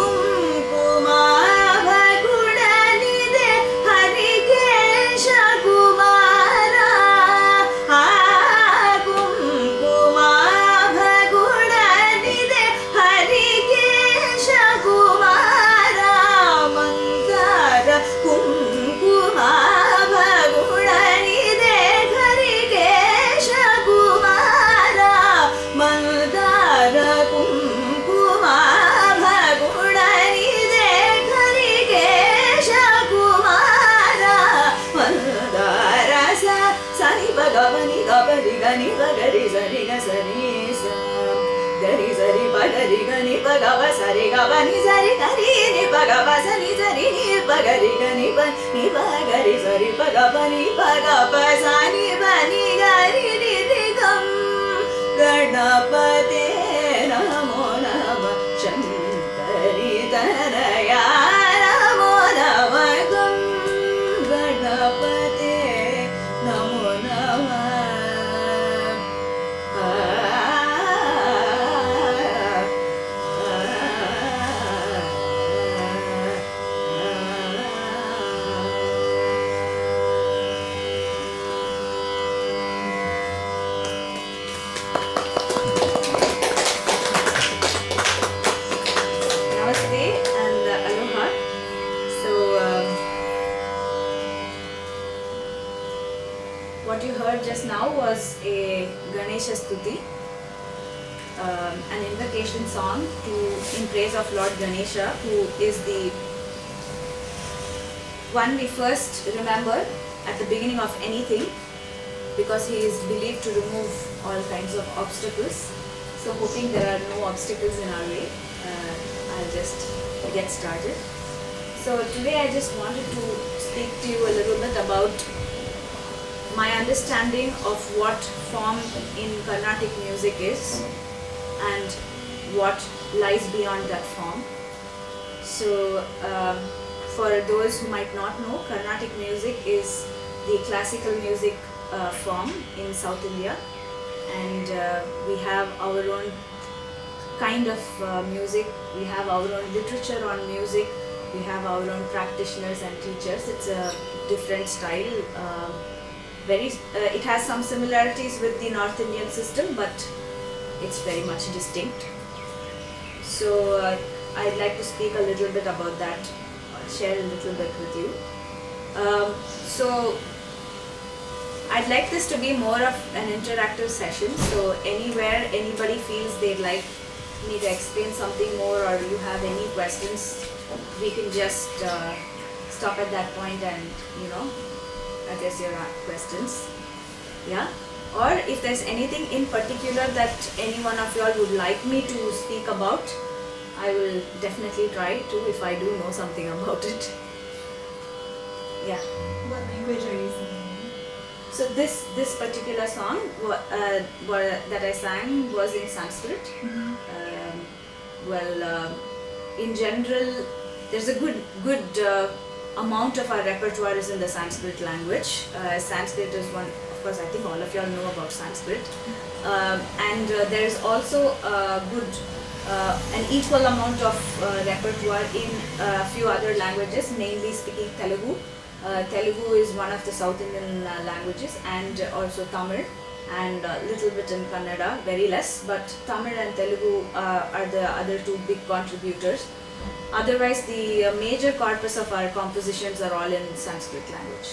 Kumkumabha ni pa ga ri sa ri ga sa ri sa ga ri sa ri pa ga ri ga ni pa ga va sa ri ga va ni sa ri ga ri ni pa ga va sa ni pa ga ri ga ni pa ga ri sa ri pa ga va ni pa ga pa sa ni pa ni ga ri ni ri gam Ganapate Namo Namah Shankari Tanaya Namo Namah Gam Ganapate Namo Namah just now was a Ganesha Stuti, an invocation song in praise of Lord Ganesha, who is the one we first remember at the beginning of anything, because he is believed to remove all kinds of obstacles. So hoping there are no obstacles in our way, I'll just get started. So today I just wanted to speak to you a little bit about my understanding of what form in Carnatic music is and what lies beyond that form. So for those who might not know, Carnatic music is the classical music form in South India, and we have our own kind of music, we have our own literature on music, we have our own practitioners and teachers. It's a different style. It has some similarities with the North Indian system, but it's very much distinct. So I'd like to speak a little bit about that, share a little bit with you. So I'd like this to be more of an interactive session, so anywhere anybody feels they'd like me to explain something more, or you have any questions, we can just stop at that point and address your questions. Yeah? Or if there's anything in particular that any one of you all would like me to speak about, I will definitely try to, if I do know something about it. Yeah. What language are you singing? So this particular song that I sang was in Sanskrit. Mm-hmm. In general, there's a good amount of our repertoire is in the Sanskrit language. Sanskrit is one, of course, I think all of you all know about Sanskrit. And there is also an equal amount of repertoire in a few other languages, mainly speaking Telugu. Telugu is one of the South Indian languages, and also Tamil, and a little bit in Kannada, very less, but Tamil and Telugu are the other two big contributors. Otherwise, the major corpus of our compositions are all in Sanskrit language.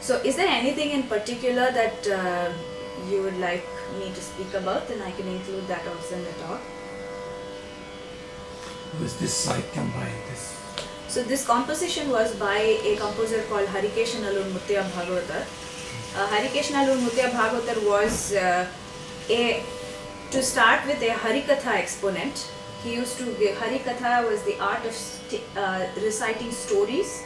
So is there anything in particular that you would like me to speak about? Then I can include that also in the talk. Who is this item by this? So this composition was by a composer called Harikeshanallur Muttaya Bhagavatar. Harikeshanallur Muttaya Bhagavatar was to start with, a Harikatha exponent. He used to give, Harikatha was the art of reciting stories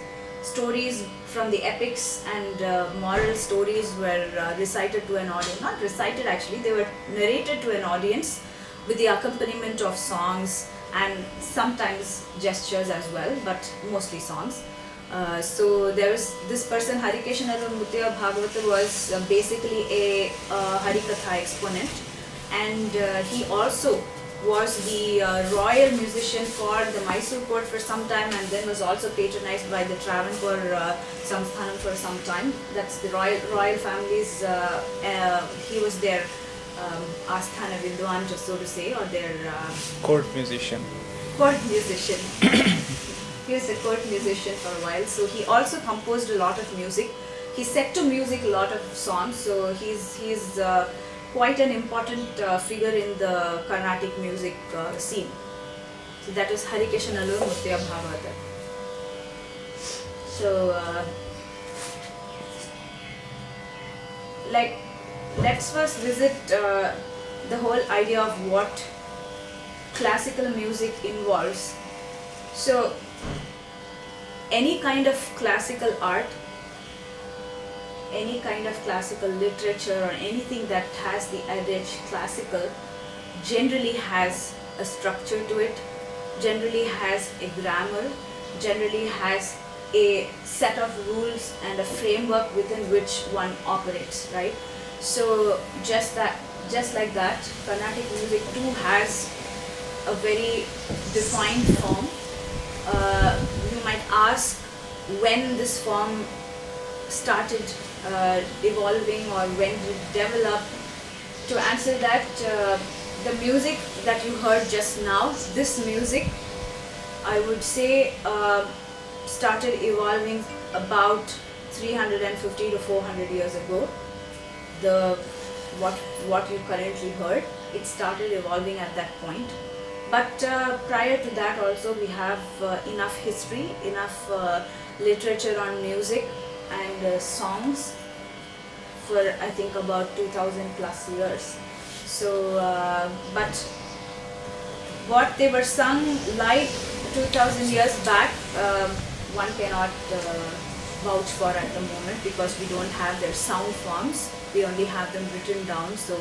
from the epics, and moral stories were recited to an audience. Not recited actually, they were narrated to an audience with the accompaniment of songs and sometimes gestures as well, but mostly songs. So there was this person, Harikeshanallur Muttaya Bhagavatar, was basically a Harikatha exponent, and he also was the royal musician for the Mysore court for some time, and then was also patronized by the Travancore Santhanam for some time. That's the royal families. He was their Asthana Vidwan, so to say, or their court musician. He was a court musician for a while, so he also composed a lot of music. He set to music a lot of songs, so he's quite an important figure in the Carnatic music scene. So that was Harikeshanallur Muttaya Bhagavatar. So like, let's first visit the whole idea of what classical music involves. So, any kind of classical art, any kind of classical literature, or anything that has the adage classical generally has a structure to it, generally has a grammar, generally has a set of rules and a framework within which one operates, right? So just like that, Carnatic music too has a very defined form. You might ask when this form started evolving or when it developed. To answer that, the music that you heard just now, this music, I would say started evolving about 350 to 400 years ago. What you currently heard, it started evolving at that point. But prior to that also we have enough history, enough literature on music and songs for I think about 2000 plus years. So, but what they were sung like 2000 years back, one cannot vouch for at the moment because we don't have their sound forms. We only have them written down. So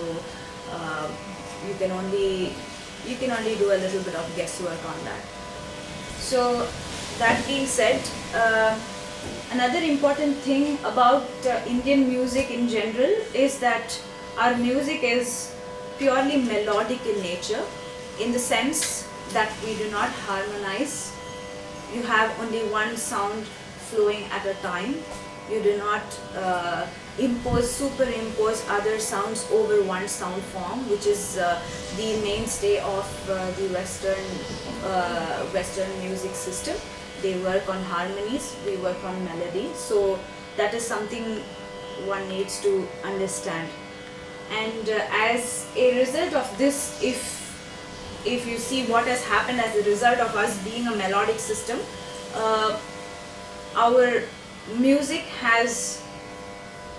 you can only do a little bit of guesswork on that. So that being said, another important thing about Indian music in general is that our music is purely melodic in nature, in the sense that we do not harmonize. You have only one sound flowing at a time. You do not superimpose other sounds over one sound form, which is the mainstay of the Western music system. They work on harmonies, we work on melody. So that is something one needs to understand. And as a result of this, if you see what has happened as a result of us being a melodic system, our music has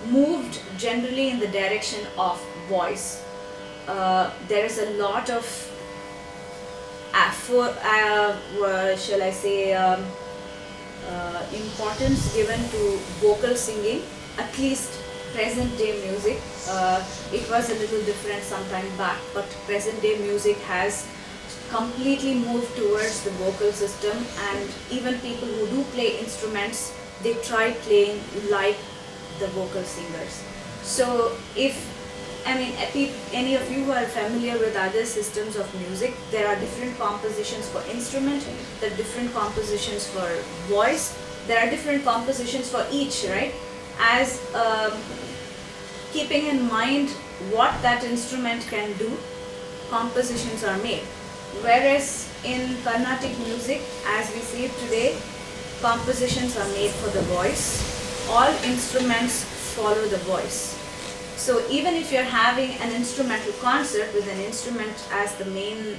moved generally in the direction of voice. There is a lot of importance given to vocal singing, at least present day music. It was a little different some time back, but present day music has completely moved towards the vocal system, and even people who do play instruments, they try playing like the vocal singers. So any of you who are familiar with other systems of music, there are different compositions for instrument, there are different compositions for voice, there are different compositions for each, right? As keeping in mind what that instrument can do, compositions are made. Whereas in Carnatic music, as we see it today, compositions are made for the voice. All instruments follow the voice. So even if you're having an instrumental concert with an instrument as the main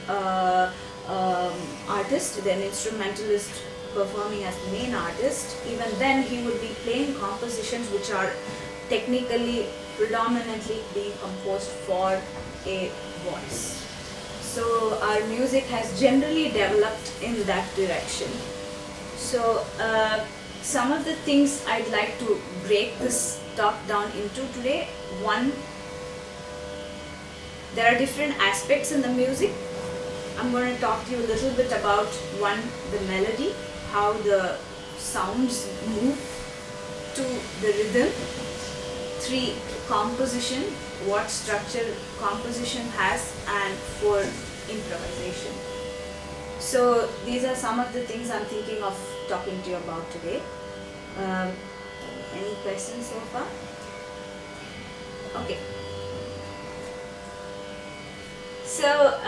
artist, then instrumentalist performing as the main artist, even then he would be playing compositions which are technically predominantly being composed for a voice. So our music has generally developed in that direction. So some of the things I'd like to break this talk down into today. One, there are different aspects in the music. I'm going to talk to you a little bit about one, the melody, how the sounds move to the rhythm. 3, composition, what structure composition has, and 4, improvisation. So these are some of the things I'm thinking of talking to you about today. Any questions so far? Okay. So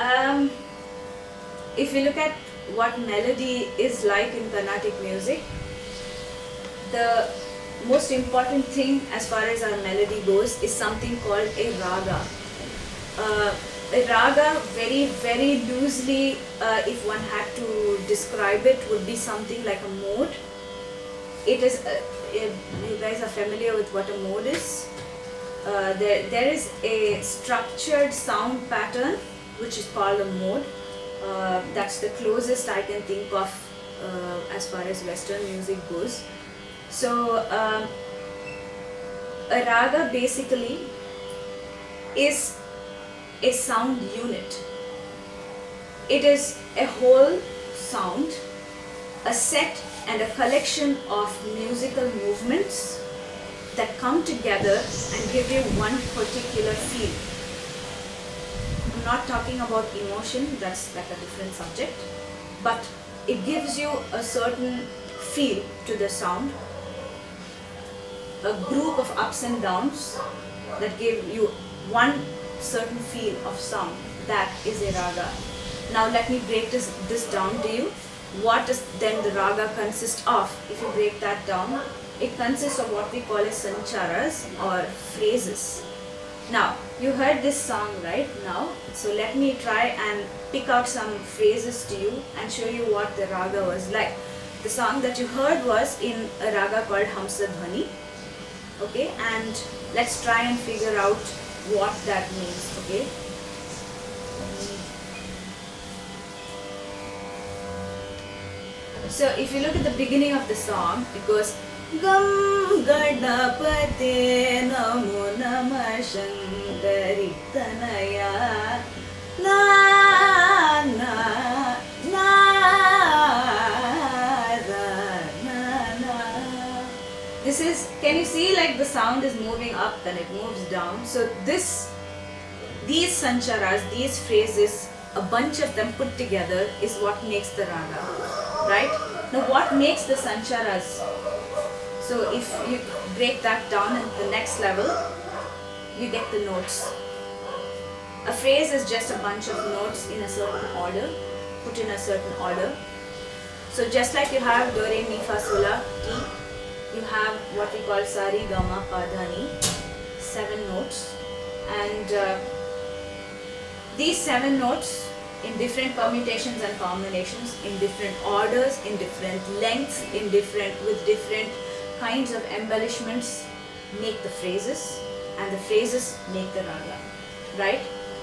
if you look at what melody is like in Carnatic music, the most important thing as far as our melody goes is something called a raga. A raga, very, very loosely, if one had to describe it, would be something like a mode. It is, you guys are familiar with what a mode is? there is a structured sound pattern which is called a mode. That's the closest I can think of as far as Western music goes. So a raga basically is a sound unit. It is a whole sound, a set and a collection of musical movements that come together and give you one particular feel. I'm not talking about emotion, that's like a different subject, but it gives you a certain feel to the sound, a group of ups and downs that give you one certain feel of sound. That is a raga. Now let me break this down to you. What does then the raga consist of? If you break that down, it consists of what we call as sancharas or phrases. Now, you heard this song right now, so let me try and pick out some phrases to you and show you what the raga was like. The song that you heard was in a raga called Hamsadhvani. Okay, and let's try and figure out what that means. Okay. So if you look at the beginning of the song, it goes Gam Gadapate Namo Namah Shankari Tanaya Na Na Na Na Na. This is, can you see like the sound is moving up and it moves down? So these sancharas, these phrases, a bunch of them put together is what makes the raga, right? Now what makes the sancharas? So if you break that down at the next level, you get the notes. A phrase is just a bunch of notes in a certain order, put in a certain order. So just like you have do, re, mi, fa, sol, la, ti, you have what we call sa, re, ga, ma, pa, dha, ni, 7 notes. And these 7 notes in different permutations and combinations, in different orders, in different lengths, with different kinds of embellishments make the phrases, and the phrases make the raga, right?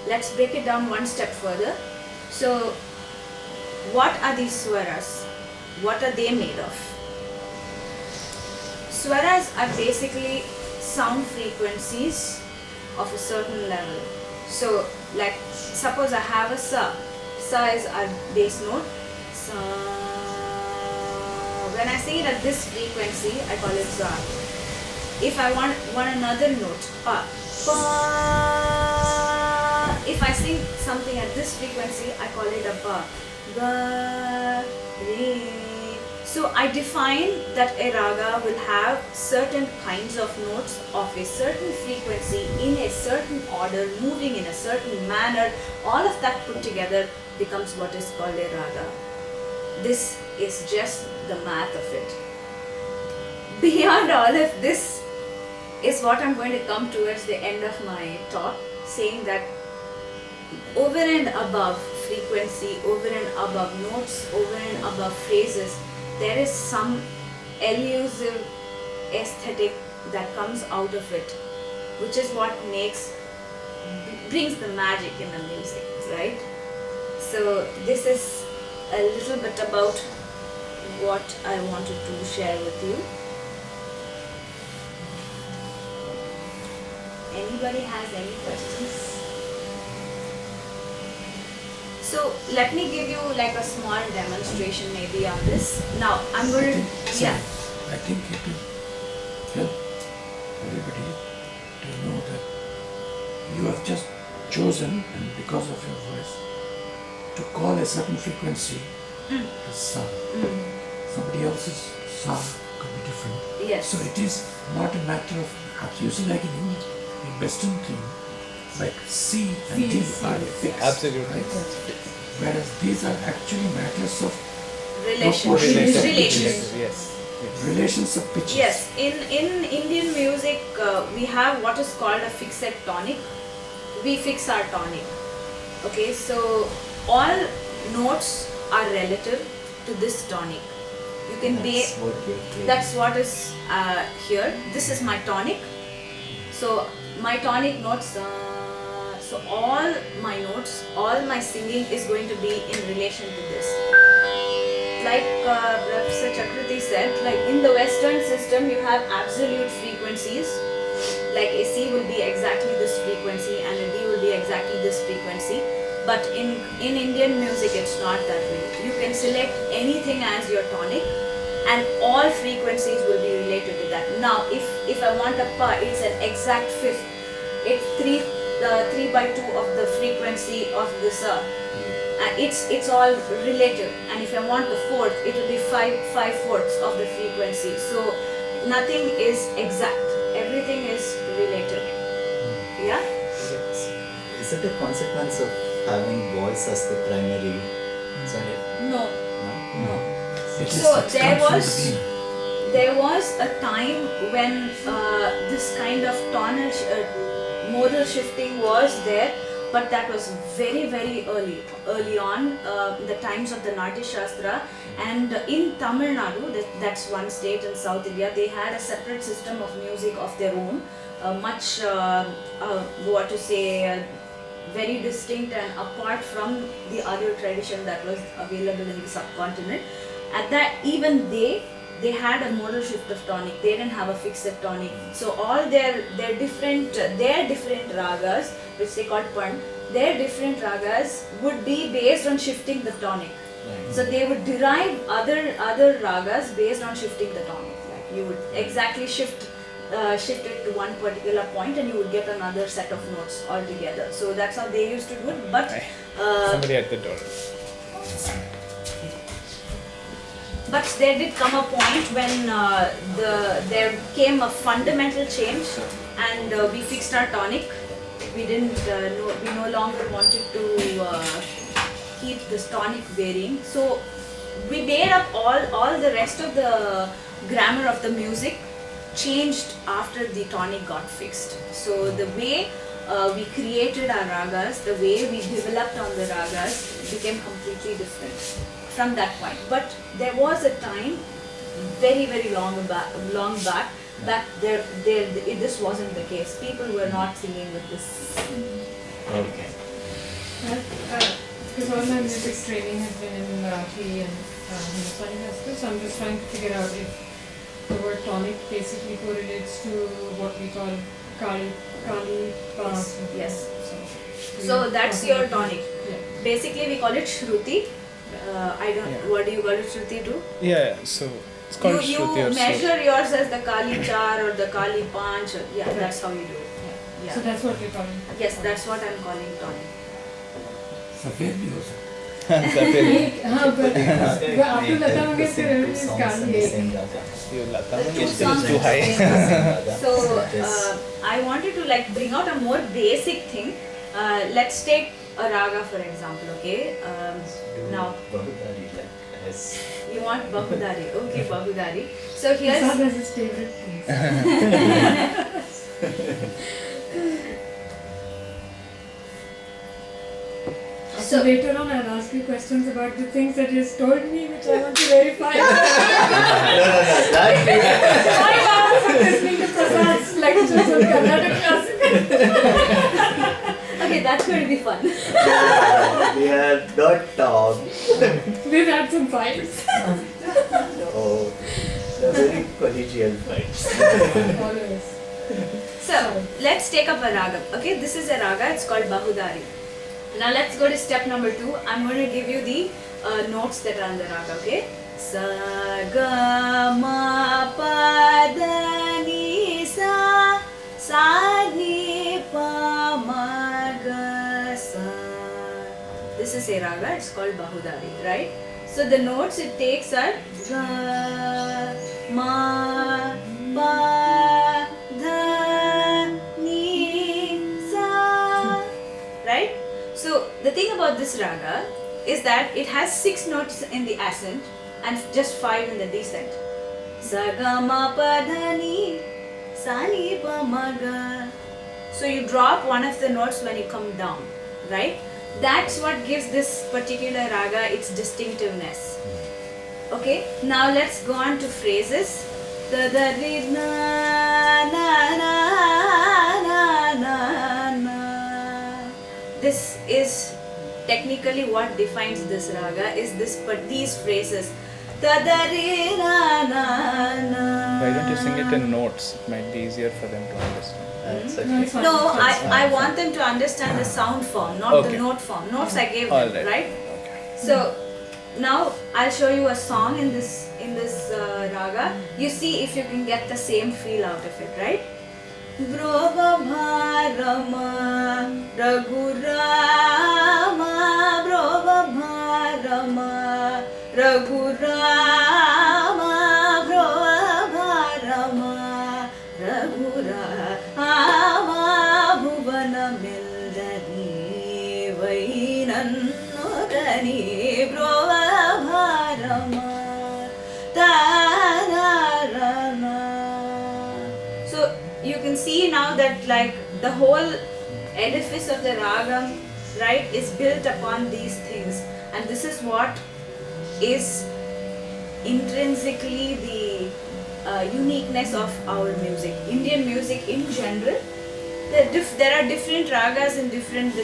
Let's break it down one step further. So what are these swaras? What are they made of? Swaras are basically sound frequencies of a certain level. So like suppose I have a sa. Sa is our bass note. Sa. When I sing it at this frequency, I call it sa. If I want another note, pa. Pa. If I sing something at this frequency, I call it a pa. Ga. Re. So I define that a raga will have certain kinds of notes of a certain frequency in a certain order, moving in a certain manner. All of that put together becomes what is called a raga. This is just the math of it. Beyond all of this is what I'm going to come towards the end of my talk, saying that over and above frequency, over and above notes, over and above phrases, there is some elusive aesthetic that comes out of it, which is what brings the magic in the music, right? So this is a little bit about what I wanted to share with you. Anybody has any questions? So let me give you like a small demonstration maybe on this. Now I'm going to, yeah. I think it will help everybody to know that you have just chosen, and because of your voice, to call a certain frequency the sa. Somebody else's sa could be different. Yes. So it is not a matter of using like in Western thing, like C and D are fixed. Absolutely. Right? Whereas these are actually matters of Relations. Yes. Relations of pitches. Yes, in Indian music we have what is called a fixed tonic. We fix our tonic. Okay, so all notes are relative to this tonic. You can that's what is here. This is my tonic. So my tonic notes, so all my notes, all my singing is going to be in relation to this. Like Professor Chakrathi said, like in the Western system you have absolute frequencies, like a C will be exactly this frequency and a D will be exactly this frequency. But in Indian music it's not that way. You can select anything as your tonic and all frequencies will be related to that. Now if I want a pa, it's an exact fifth. It's 3 by 2 of the frequency of the sa. It's all relative. And if I want the fourth, it will be 5/4 of the frequency. So nothing is exact. Everything is related. Yeah? Is it a consequence of having voice as the primary channel? No. No? So there was a time when this kind of tonal modal shifting was there, but that was very early on, the times of the Natya Shastra. And in Tamil Nadu, that's one state in South India, they had a separate system of music of their own, much very distinct and apart from the other tradition that was available in the subcontinent. At that, even they had a modal shift of tonic. They didn't have a fixed tonic. So all their different ragas, which they called pan, their different ragas would be based on shifting the tonic. So they would derive other ragas based on shifting the tonic. Like you would exactly shift it to one particular point and you would get another set of notes altogether. So that's how they used to do it. But somebody at the door. But there did come a point when there came a fundamental change, and we fixed our tonic. We didn't we no longer wanted to keep this tonic varying. So we made up all the rest of the grammar of the music changed after the tonic got fixed. So the way we created our ragas, the way we developed on the ragas became completely different from that point. But there was a time very long back that this wasn't the case. People were not singing with this. Okay. Because all my music training has been in Marathi and Hindustani classical, so I'm just trying to figure out if the word tonic basically correlates to what we call Kali Pa. Yes. So that's your tonic. Yeah. Basically we call it Shruti. What do you call it, Shruti too? Yeah, so it's called You Shruti or measure yours as the Kali Char or the Kali Panch. Yeah, that's how you do it. Yeah. So that's what we're calling. Yes, that's what I'm calling tonic. Safed bhi ho sakta. But after Lata Mangeshkar, everything is Kali. Lata The two Mangeshkar songs is too high. So I wanted to like bring out a more basic thing. Let's take a raga for example, okay? Now Bahudari, like as you want Bahudari, okay, Bahudari. So here's Prasad has his favorite things. So later on I'll ask you questions about the things that you told me which I want to verify. I was listening to Prasad's lectures on Carnatic classical. okay, that's going to be fun. we are not talk. We've had some fights. Oh, they're very collegial fights. Always. So let's take up a raga. Okay, this is a raga. It's called Bahudari. Now let's go to step number 2. I'm going to give you the notes that are on the raga. Okay. Sa ga ma pa da ni sa sa ni pa ma ga sa. This is a raga. It's called Bahudari, right? So the notes it takes are ga ma pa da ni sa, right? So the thing about this raga is that it has 6 notes in the ascent and just 5 in the descent. Sa ga ma pa da ni sa ni pa ma ga. So you drop one of the notes when you come down, right? That's what gives this particular raga its distinctiveness. Okay, now let's go on to phrases. Da da ri na na na na this is technically what defines this raga is this, but these phrases. Tadari na na na. Why don't you sing it in notes? It might be easier for them to understand. It's No, okay. it's fine. No, It's fine. I want them to understand the sound form, not the Okay. note form. Notes I gave All them, right. right? So now I'll show you a song in this raga. You see if you can get the same feel out of it, right? Brova bharama raghurama, brova bharama raghurama, brova bharama raghurama, bhuvana mildani vainannurani, brova bharama tararana. So you can see now that like the whole edifice of the ragam, right, is built upon these things, and this is what is intrinsically the uniqueness of our music. Indian music in general, there are different ragas in the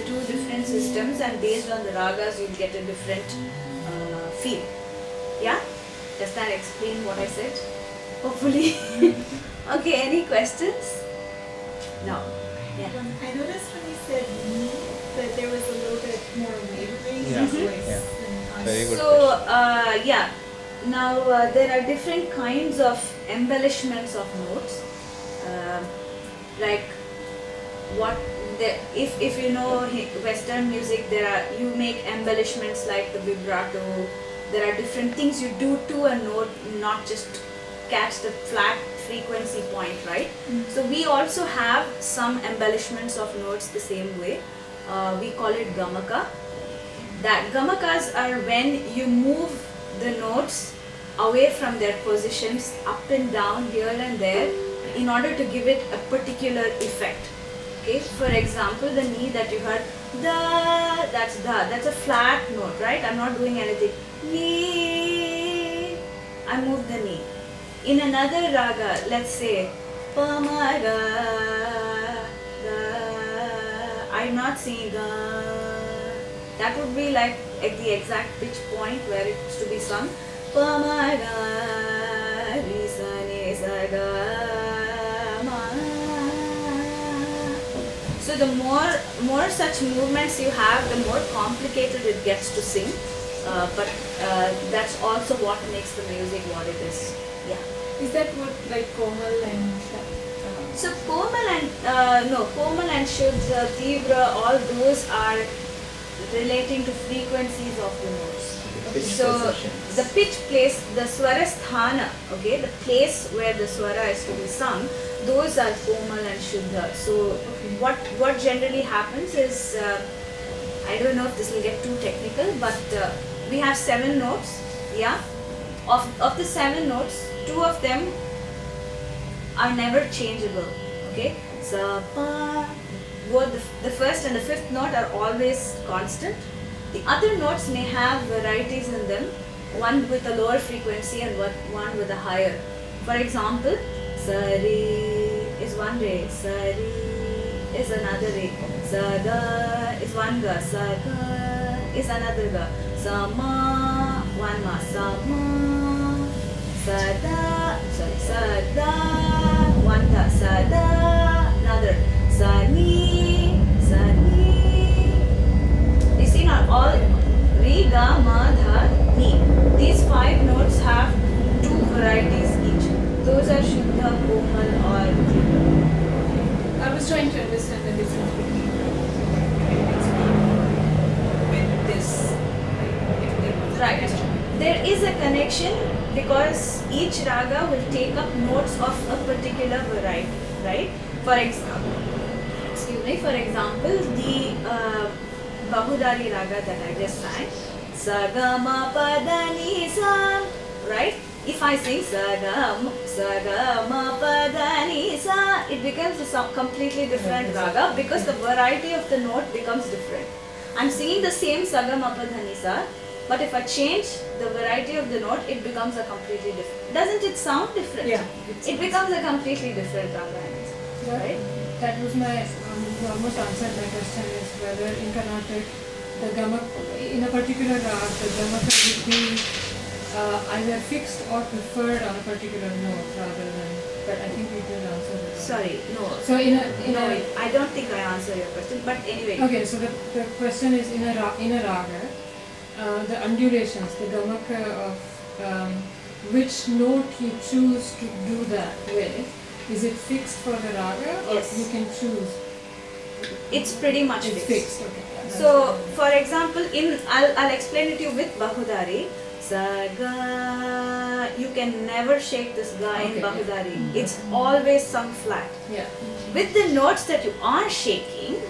two different systems, and based on the ragas you'll get a different feel. Yeah? Does that explain what I said? Hopefully. Okay, any questions? No. Yeah. I noticed when you said me that there was a little bit more wavering Yeah. in voice Yeah. than Very good. So, yeah. Now, there are different kinds of embellishments of notes. Like, if you know Western music, you make embellishments like the vibrato. There are different things you do to a note, not just catch the flat frequency point, right? So we also have some embellishments of notes the same way. We call it gamaka. That gamakas are when you move the notes away from their positions, up and down, here and there, in order to give it a particular effect. Okay, for example, the ni that you heard, da, that's a flat note, right? I'm not doing anything. Ni, I move the ni. In another raga, let's say, pamaga, I'm not saying ga. That would be like at the exact pitch point where it's to be sung. Pamaga, risa, ni, sa, ga, ma. So the more such movements you have, the more complicated it gets to sing. But that's also what makes the music what it is. Yeah. Is that what like Komal and So Komal and Shuddha, Tivra, all those are relating to frequencies of the notes. Pitch So positions. the pitch place, the swara sthana, okay, the place where the swara is to be sung, those are Komal and Shuddha. So what generally happens is, I don't know if this will get too technical, but we have 7 notes, yeah. Of the 7 notes, 2 of them are never changeable, okay. So both the first and the fifth note are always constant. The other notes may have varieties in them, one with a lower frequency and one with a higher. For example, sari is one re, sari is another re, sada is one ga, saga is another ga, sama one ma, sama, sada one da, sada another, sani. You see now all re, ga, ma, dha, ni. These 5 notes have 2 varieties each. Those are Shuddha, Komal or Tivra. I was trying to understand the difference between with this. Right. There is a connection because each raga will take up notes of a particular variety, right? For example, the Bahudari raga that I just sang, Sagama Padani Sa, right? If I sing Sagama Padani Sa, it becomes a completely different raga because the variety of the note becomes different. I'm singing the same Sagama Padani Sa, but if I change the variety of the note, it becomes a completely different. Doesn't it sound different? Yeah. It becomes a completely different raga, right? that was my, you almost answered my question, is whether in Carnatic, the gamaka, in a particular rag, the gamaka would be either fixed or preferred on a particular note rather than, but I think we did answer that. Sorry, no. So No, I don't think I answered your question, but anyway. Okay, so the question is in a raga, the undulations, the gamaka of which note you choose to do that with, is it fixed for the raga or Yes. you can choose? It's pretty much It's fixed, okay. Yeah, So, for example, I'll explain it to you with Bahudari. Saga, you can never shake this ga in Okay, Bahudari. It's always sung flat. yeah. With the notes that you are shaking,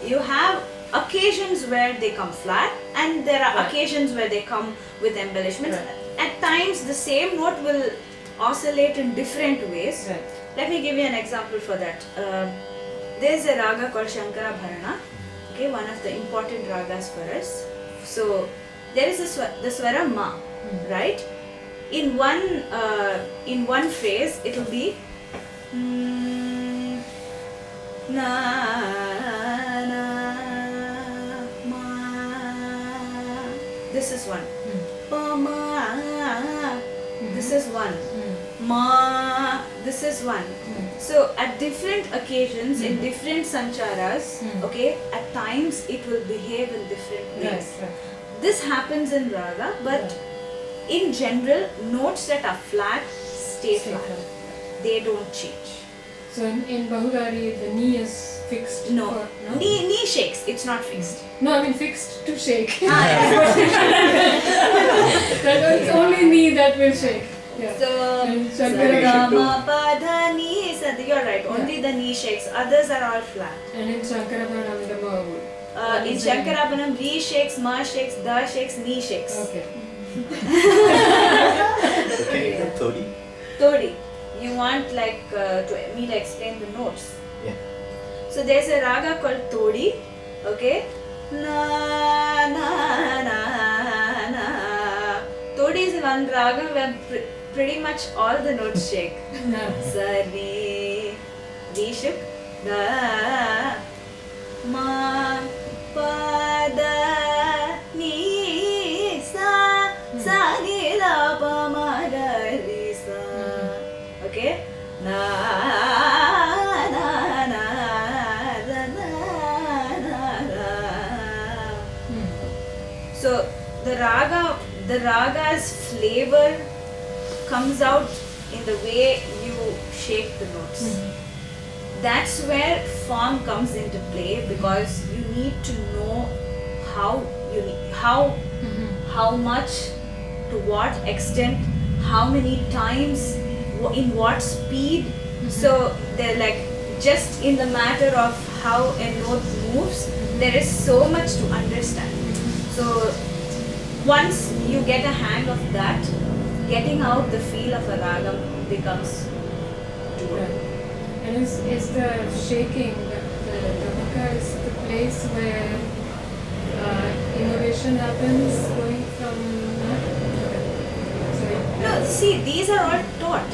you have occasions where they come flat and there are Right. occasions where they come with embellishments. Right. At times the same note will oscillate in different ways. Right. Let me give you an example for that. There's a raga called Shankara Bharana, okay, one of the important ragas for us. So there is the swara ma, right? In one phrase it will be na na ma. This is one. Pa ma. This is one. Ma. This is one. So at different occasions in different sancharas, okay, at times it will behave in different ways. Right. This happens in raga, but in general, notes that are flat stay flat. They don't change. So in Bahudari, the knee is fixed? No. Or, no? Knee shakes, it's not fixed. No, I mean fixed to shake. Yeah. That is only knee that will shake. Yeah. So, And we should Saga, do- Ma, Pa, Dha, Ni, Sa, you're right, only the knee shakes, others are all flat. And in Shankarabharanam, the ma would. In Shankarabanam, Re shakes, Ma shakes, Da shakes, Ni shakes. Okay. Okay, the Thodi. Todi, you want like me to explain the notes? Yeah. So there's a raga called Todi, okay? Na na na na. Todi is one raga where pretty much all the notes shake. Sa re, re shook, da, ma, pa da, ni sa, sa ni la pa ma da re sa. Okay? Na na na na na na. So the raga's flavor comes out in the way you shake the notes. That's where form comes into play, because you need to know how much, to what extent, how many times, in what speed. So they're like, just in the matter of how a note moves, there is so much to understand. So once you get a hang of that, getting out the feel of a ragam becomes doable. Right. And is the shaking, the gamaka is the place where innovation happens, going from No, see, these are all taught.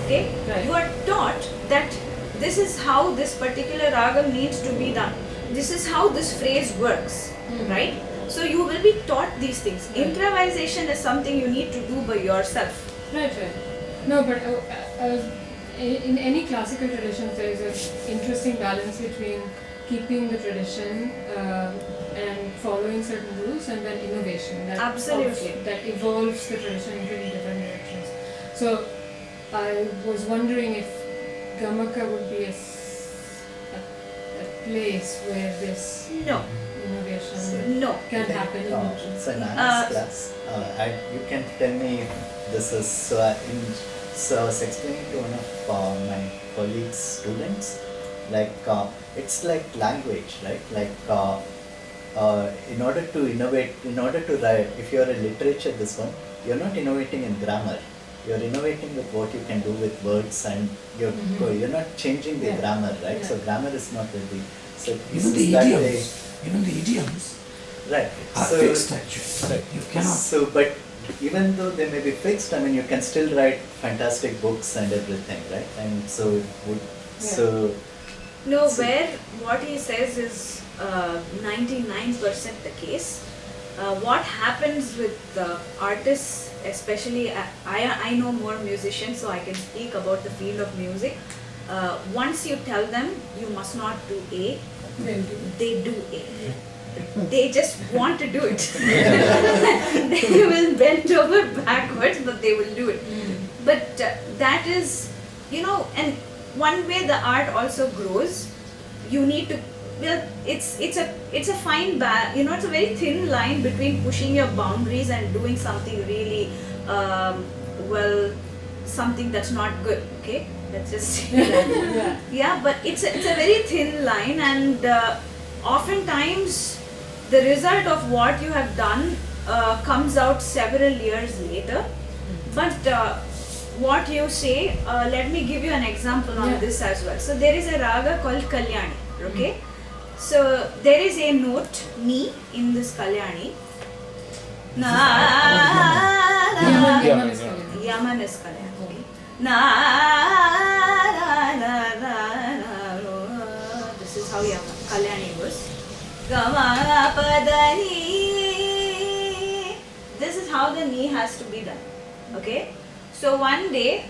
Okay? Right. You are taught that this is how this particular ragam needs to be done. This is how this phrase works. Right? So you will be taught these things. Right. Improvisation is something you need to do by yourself. Right. No, but in any classical traditions, there is an interesting balance between keeping the tradition and following certain rules, and then innovation that Absolutely. that evolves the tradition in really different directions. So I was wondering if gamaka would be a place where this No. innovation No. can happen. It's a nice class. You can tell me if this is so. So I was explaining to one of my colleagues' students, like it's like language, right? Like in order to innovate, in order to write, if you're a literature, this one, you're not innovating in grammar. You're innovating with what you can do with words, and you're not changing the grammar, right? Yeah. So grammar is not really. So Even the idioms right. are So fixed actually. right. You cannot. So, but even though they may be fixed, I mean, you can still write fantastic books and everything, right? And so it would, so No, So- where what he says is 99% the case. What happens with artists, especially I know more musicians, so I can speak about the field of music. Once you tell them you must not do A, they do A. They just want to do it. They will bend over backwards, but they will do it. But that is, and one way the art also grows. You need to. Well, it's a fine it's a very thin line between pushing your boundaries and doing something really something that's not good. Okay, let's just say that. Yeah, but it's a very thin line, and oftentimes the result of what you have done comes out several years later. But what you say, let me give you an example on this as well. So there is a raga called Kalyani. Okay. So there is a note ni in this Kalyani. Yaman is Kalyani. Okay. This is how Kalyani was. This is how the ni has to be done. Okay. So one day,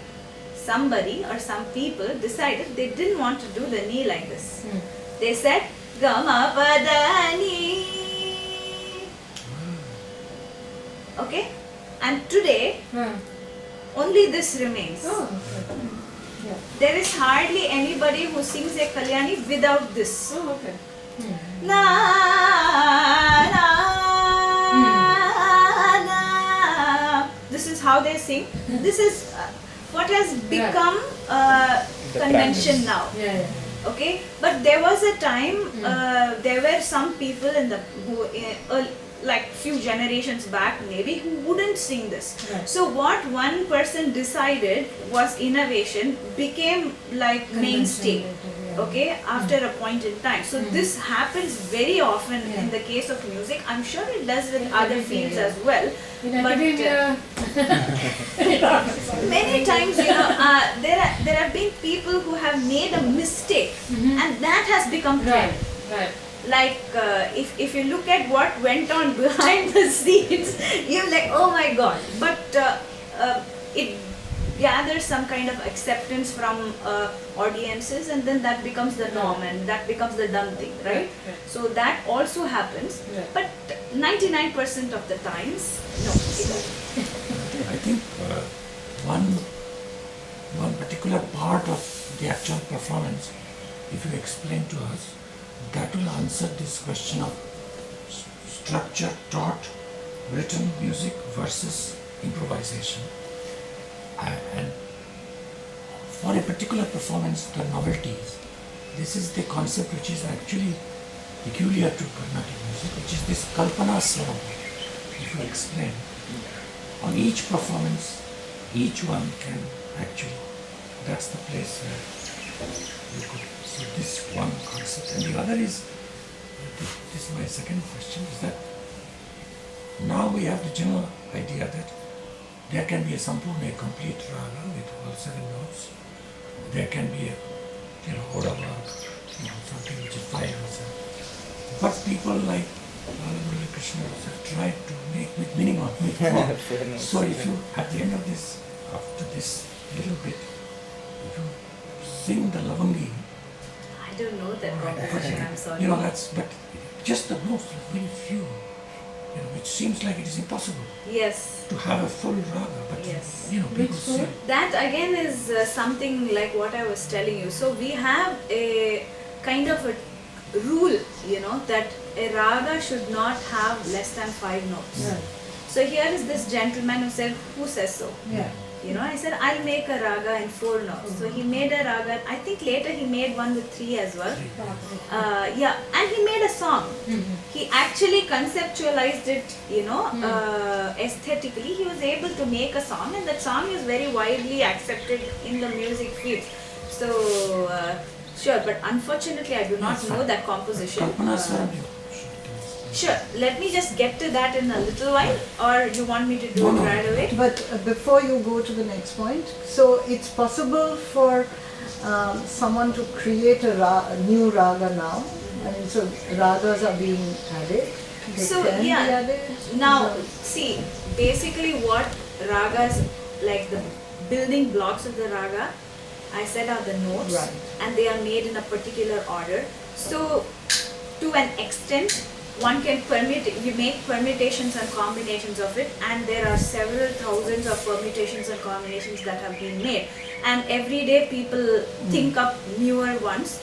somebody or some people decided they didn't want to do the ni like this. They said Gama Padani. Okay? And today, only this remains. There is hardly anybody who sings a Kalyani without this. Na, na, na. This is how they sing. This is what has become convention now. Okay, but there was a time there were some people like few generations back maybe who wouldn't sing this. So what one person decided was innovation became like mainstay. Okay, after a point in time. So this happens very often in the case of music. I'm sure it does with other fields as well. But many times, there have been people who have made a mistake, and that has become trend. Right. Like if you look at what went on behind the scenes, you're like, oh my God. But it gathers some kind of acceptance from audiences, and then that becomes the norm, and that becomes the done thing, right? So that also happens, but 99% of the times, no, it doesn't. I think one particular part of the actual performance, if you explain to us, that will answer this question of structure, taught, written music versus improvisation. And for a particular performance, the novelties, this is the concept which is actually peculiar to Carnatic music, which is this Kalpana Swaram. If you explain, on each performance, each one can actually, that's the place where you could see this one concept. And the other is, this is my second question, is that now we have the general idea that there can be a sampurna, a complete raga with all 7 notes. There can be a odava, something which is 5 or 7. But people like Narayana Krishna have tried to make with minimum, with 4. So if you, at the end of this, after this little bit, if you sing the Lavangi, I don't know that composition, I'm sorry. that's, but just the notes, very few. Which seems like it is impossible Yes. to have a full raga, but Yes. people say That again is something like what I was telling you. So we have a kind of a rule, that a raga should not have less than 5 notes. So here is this gentleman who said, who says so? I said, I'll make a raga in 4 notes. So he made a raga. I think later he made one with 3 as well. And he made a song. He actually conceptualized it, aesthetically. He was able to make a song, and that song is very widely accepted in the music field. So, sure, but unfortunately I do not know that composition. Sure. Let me just get to that in a little while, or you want me to do it right away? But before you go to the next point, so it's possible for someone to create a new raga now. I mean, so ragas are being added. They So, can be yeah. added. Now, see, basically what ragas, like the building blocks of the raga, I said are the notes, Right. and they are made in a particular order. So, to an extent, one can you make permutations and combinations of it, and there are several thousands of permutations and combinations that have been made. And every day people think up newer ones.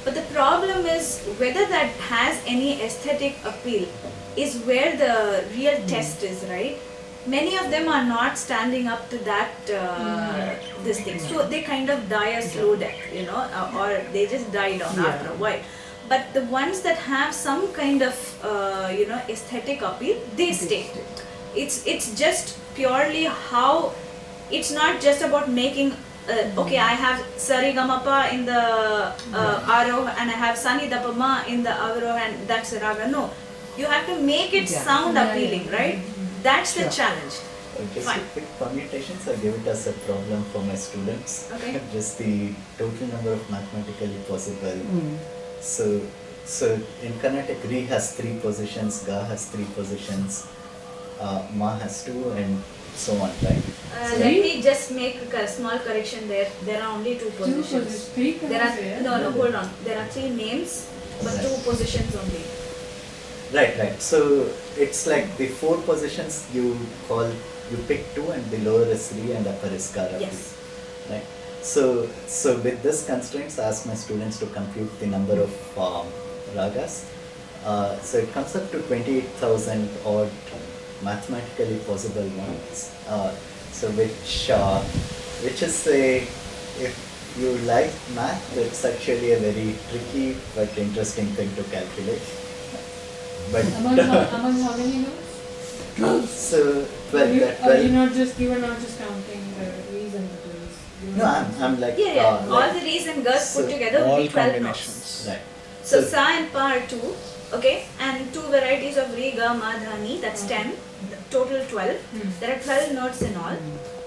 But the problem is whether that has any aesthetic appeal is where the real test is, right? Many of them are not standing up to that this thing. So they kind of die a slow death, or they just die down after a while. But the ones that have some kind of aesthetic appeal, they stay. It's just purely how. It's not just about making. Okay, I have Sarigamapa in the Aroh and I have Sani Dapama in the Avaroh, and that's a raga. No, you have to make it sound appealing, right? That's the challenge. Just Fine. to pick permutations, I give it as a problem for my students. Okay. Just the total number of mathematically possible. So in Carnatic, Re has 3 positions, Ga has 3 positions, Ma has 2, and so on, right? Let me just make a small correction there. There are only 2 positions. There are no, hold on. There are 3 names, but 2 positions only. Right. So it's like the 4 positions you pick 2, and the lower is Re and upper is Ga. Yes. Right. So with this constraints, I ask my students to compute the number of ragas. So it comes up to 28,000 odd mathematically possible ones. So which is if you like math, it's actually a very tricky but interesting thing to calculate. But Among how many notes? so You were 12. not just counting the Re's and the G's. No, I'm like Yeah. like- All the Re's and Gas so put together will All be 12 notes. combinations. right. So Sa and Pa are 2, okay, and 2 varieties of Re, Ga, Ma, Dha, Ni, that's 10, total 12. There are 12 notes in all.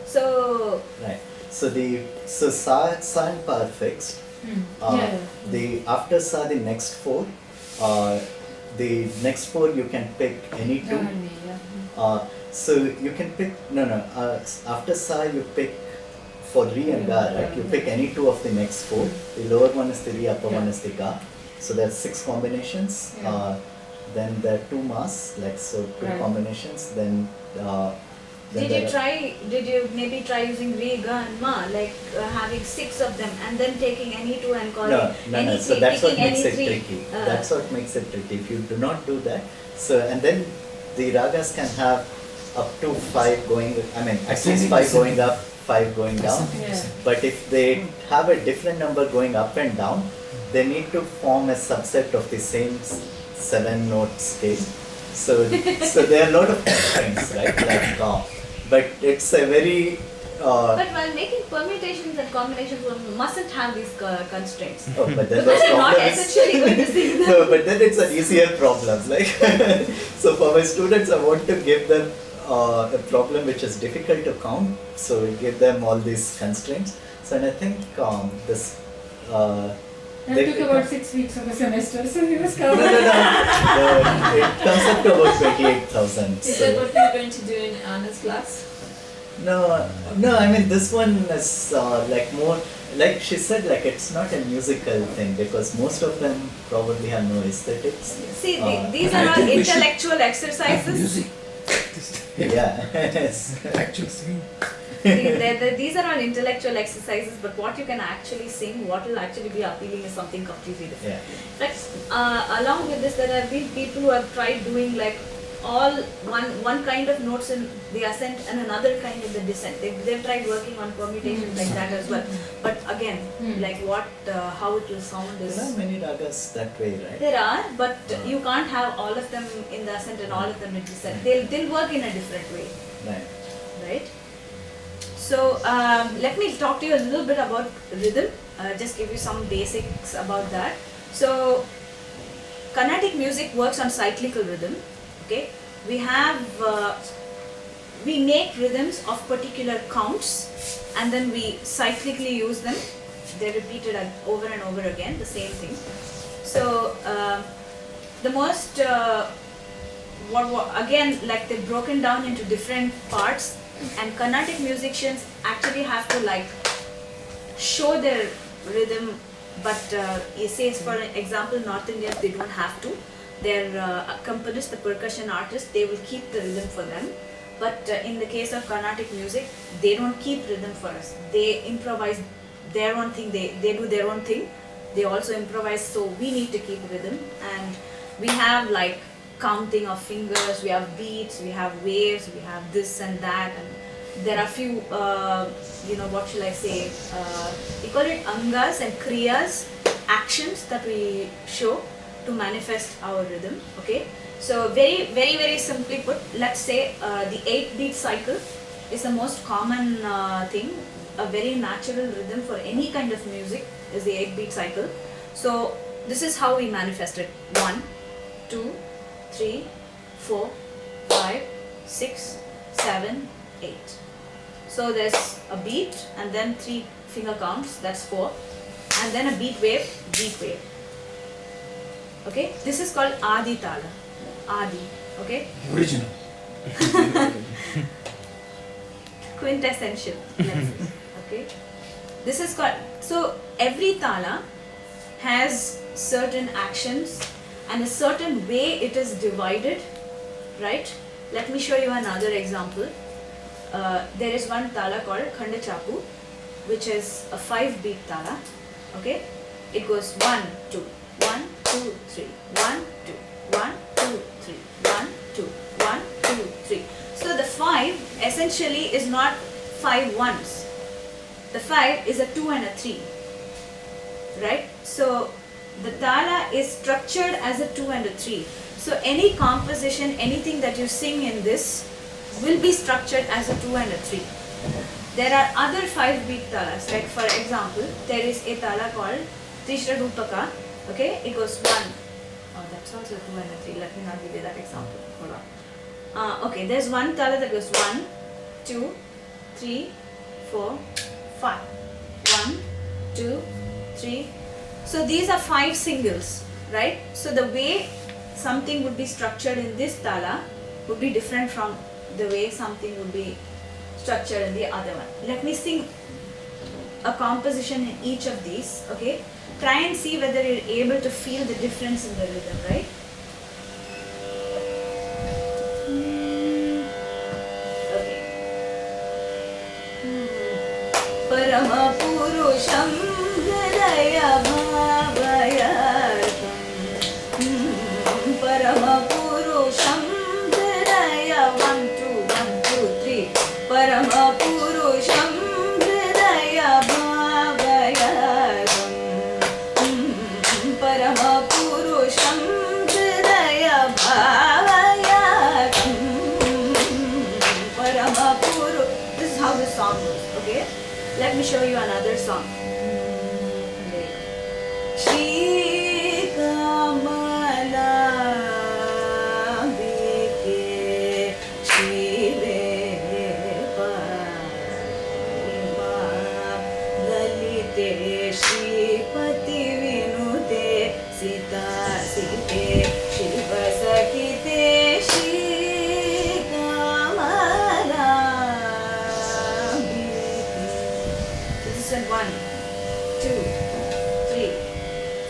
So, Right. So Sa and Pa are fixed. After Sa, the next 4. The next 4 you can pick any 2. So you can pick after Sa you pick for Re and Ga, right? You pick any 2 of the next 4. The lower one is the Re, upper one is the Ga. So there are 6 combinations. Then there are 2 Mas, 2 combinations. Then did you maybe try using Re, Ga and Ma, having 6 of them and then taking any 2 and calling No. So that's what makes it tricky. That's what makes it tricky. If you do not do that, and then the ragas can have up to 5 going, at least 5 going up, 5 going down. But if they have a different number going up and down, they need to form a subset of the same 7 note scale. So there are a lot of constraints, right? But it's a very but while making permutations and combinations, one mustn't have these constraints. but then Because the you're not problem is essentially going to see them. no, but then it's an easier problem. So for my students, I want to give them a problem which is difficult to count. So we give them all these constraints. So and I think this. That took about 6 weeks of a semester, so he was No, covered. it comes up to about 28,000. Is that what you're going to do in Anna's class? No, this one is more, like she said, it's not a musical thing because most of them probably have no aesthetics. See, these I are all think we should intellectual exercises. Music. Yeah. Actual singing. These are all intellectual exercises, but what you can actually sing, what will actually be appealing is something completely different. Yeah. Along with this, there have been people who have tried doing all one kind of notes in the ascent and another kind in the descent. They've tried working on permutations like that as well. But again, how it will sound is. There are many ragas that way, right? There are, but you can't have all of them in the ascent and all of them in descent. They'll work in a different way. Right? So let me talk to you a little bit about rhythm, just give you some basics about that. So Carnatic music works on cyclical rhythm. Okay, we have we make rhythms of particular counts, and then we cyclically use them. They're repeated over and over again, the same thing. So the most again, like they're broken down into different parts, and Carnatic musicians actually have to like show their rhythm, but say for example North Indians, they don't have to. Their accompanists, the percussion artists, they will keep the rhythm for them. But in the case of Carnatic music, they don't keep rhythm for us. They improvise their own thing, they do their own thing. They also improvise, so we need to keep rhythm. And we have like counting of fingers, we have beats, we have waves, we have this and that, and there are few, what shall I say, we call it angas and kriyas, actions that we show to manifest our rhythm. Okay, so very, very, very simply put, let's say the 8-beat cycle is the most common thing. A very natural rhythm for any kind of music is the 8-beat cycle. So this is how we manifest it. 1, 2, 3, 4, 5, 6, 7, 8. So there's a beat and then 3 finger counts, that's 4. And then a beat wave, beat wave. Okay, this is called Adi Tala. Adi, okay? Original. Quintessential, let's say. Okay, this is called, so every tala has certain actions and a certain way it is divided, right? Let me show you another example. There is one tala called Khanda Chapu, which is a 5-beat tala. Okay, it goes 1, 2, 1, 2, 3, 1, 2, 1, 2, 3, 1, 2, 1, 2, 3. So the 5 essentially is not 5 ones. The 5 is a 2 and a 3, right? So the tala is structured as a 2 and a 3. So any composition, anything that you sing in this will be structured as a 2 and a 3. There are other 5-beat talas, like for example, there is a tala called Trishra Rupaka. Okay, it goes 1. Oh, that's also 2 and a 3. Let me not give you that example. Hold on. Okay, there's one tala that goes 1, 2, 3, 4, 5. 1, 2, 3. So these are 5 singles, right? So the way something would be structured in this tala would be different from the way something would be structured in the other one. Let me sing a composition in each of these, okay? Try and see whether you're able to feel the difference in the rhythm, right? Parama Purusham Hridaya Bhavayatam Parama Purusham Hridaya 1, 2, 1, 2, 3 Parama Purusham Hridaya Bhavayatam Parama Purusham Hridaya Bhavayatam Parama Puru. This is how the song goes, okay? Let me show you another song. Shri Kamala Vike Shri Vepa Lalite Shri Pati Vinute Sita Site Shiva Sakite Shri Kamala. 1, 2, 3,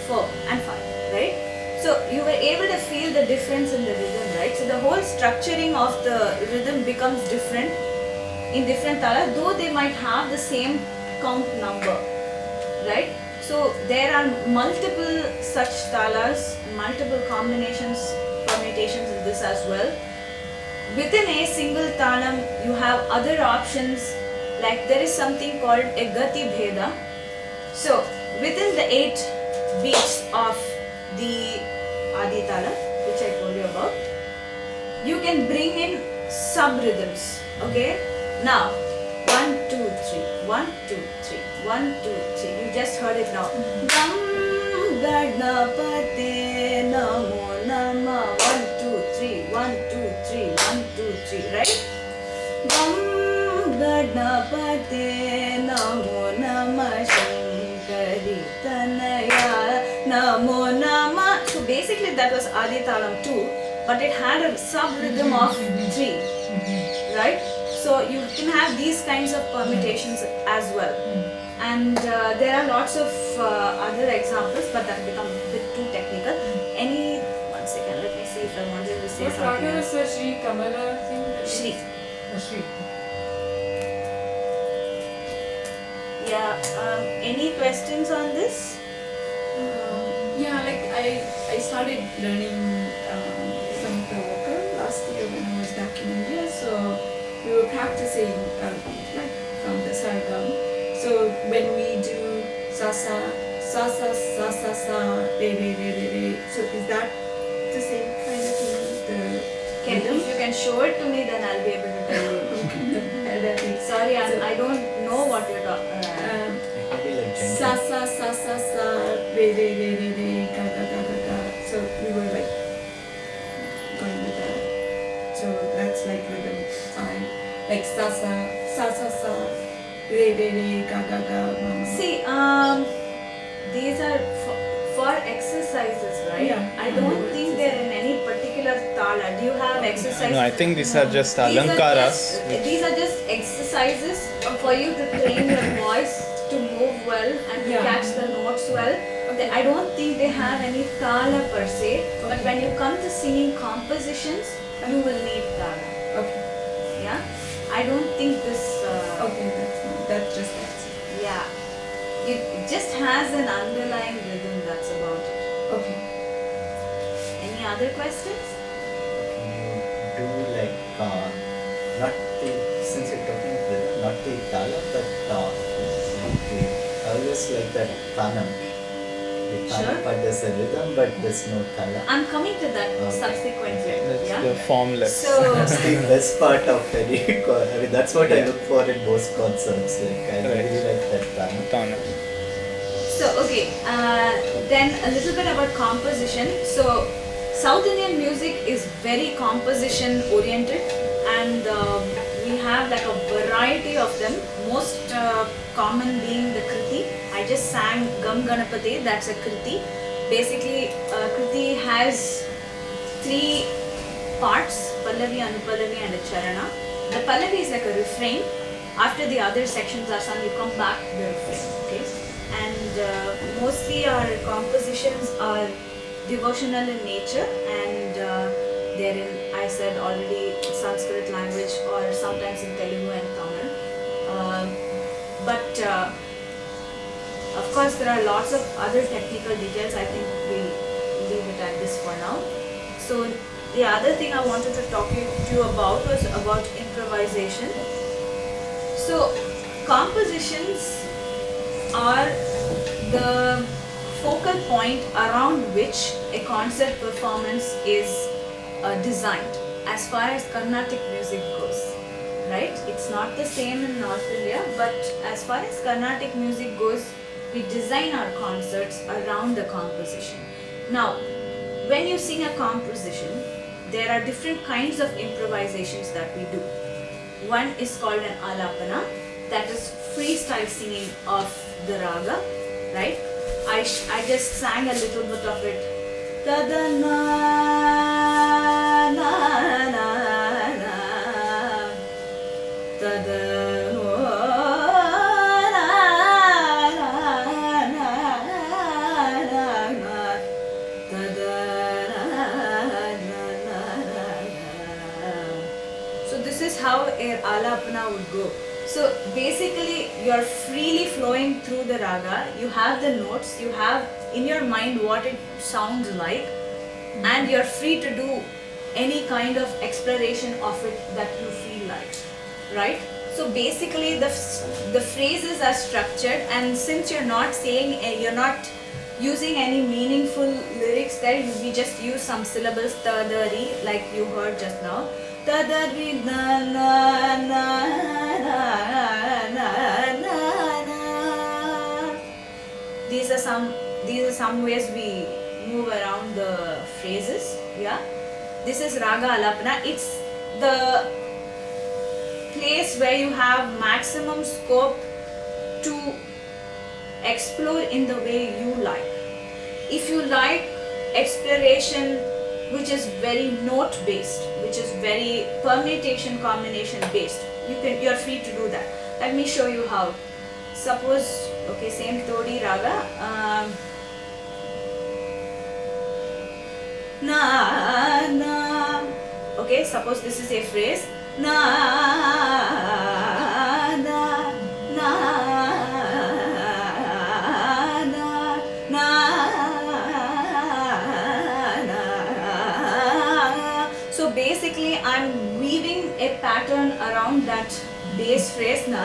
4 and 5, right? So you were able to feel the difference in the rhythm, right? So the whole structuring of the rhythm becomes different in different talas, though they might have the same count number, right? So there are multiple such talas, multiple combinations, permutations in this as well. Within a single talam, you have other options. Like there is something called a Gati Bheda. So within the 8 beats of the Adi Tala, which I told you about, you can bring in sub-rhythms. Okay? Now, 1, 2, 3, 1, 2, 3, 1, 2, 3. You just heard it now. Dum, Ganapate Namo Nama 1, 2, 3, 1, 2, 3, 1, 2, 3, right? Gam Ganapate Namo Nama Shankari Tanaya Namo Nama. So basically that was Adi Talam 2, but it had a sub rhythm of 3, right? So you can have these kinds of permutations as well. And there are lots of other examples, but that become a bit too technical. One second, let me see if I wanted to say What something raga is else. the Sri Kamala thing? Shri. Shri. Yeah, any questions on this? Yeah, like I started learning some of the vocal last year when I was back in India. So we were practicing like from the sargam. So when we do sa sa sa sa sa sa sa re re re re re. So is that the same kind of thing? The If you can show it to me, then I'll be able to tell you. Sorry, I don't know what you're talking about. Maybe like Sa gentle. sa sa sa sa re re re re re ga ga ga ga ga. So we were like going with that. So that's like rhythm 5. Like sa sa sa sa sa re re re ga ga ga mama. See, these are for exercises, right? Yeah. I don't think they're in any particular tala. Do you have exercises? No, I think these are just These are alankaras. These are just exercises for you to train your voice to move well and to Yeah. catch the notes well. I don't think they have any tala per se, but when you come to singing compositions, you will need tala. Okay. Yeah, I don't think this. Okay, that's just that. Yeah, it just has an underlying rhythm. That's about it. Okay. Any other questions? You do like not the, since you're talking rhythm, not the tala, but like the, I always like that tanam. The tala Sure. part is a rhythm, but there's no tala. I'm coming to that Okay. subsequently. That's Yeah. the formless. So. That's the best part of any I mean, that's what I Yeah. look for in most concerts. Like, I Right. really like that tana. Tana. So okay, then a little bit about composition. So South Indian music is very composition oriented, and we have like a variety of them. Most common being the kriti. I just sang Gam Ganapati, that's a kriti. Basically, kriti has 3 parts: Pallavi, Anupallavi, and a charana. The Pallavi is like a refrain. After the other sections are sung, you come back to the refrain. Okay. And mostly our compositions are devotional in nature, and they're in, I said already, Sanskrit language or sometimes in Telugu and Tamil. But of course there are lots of other technical details. I think we'll leave it at this for now. So the other thing I wanted to talk to you about was about improvisation. So compositions are the focal point around which a concert performance is designed as far as Carnatic music goes, right? It's not the same in North India, but as far as Carnatic music goes, we design our concerts around the composition. Now, when you sing a composition, there are different kinds of improvisations that we do. One is called an alapana, that is freestyle singing of the raga, right? I just sang a little bit of it. Tadana na na na tadano na na na na tadana na na. So this is how an alapana would go. So basically you're freely flowing through the raga, you have the notes, you have in your mind what it sounds like, and you're free to do any kind of exploration of it that you feel like, right? So basically the phrases are structured, and since you're not saying, you're not using any meaningful lyrics there, we just use some syllables, tadari, like you heard just now. Tadari na na na na na na na. These these are some ways we move around the phrases. Yeah, this is Raga Alapana. It's the place where you have maximum scope to explore in the way you like. If you like exploration which is very note based, which is very permutation combination based, you're free to do that. Let me show you how. Suppose, okay, same Todi Raga, na na, okay, suppose this is a phrase, na na na na na na. So basically I'm weaving a pattern around that bass phrase na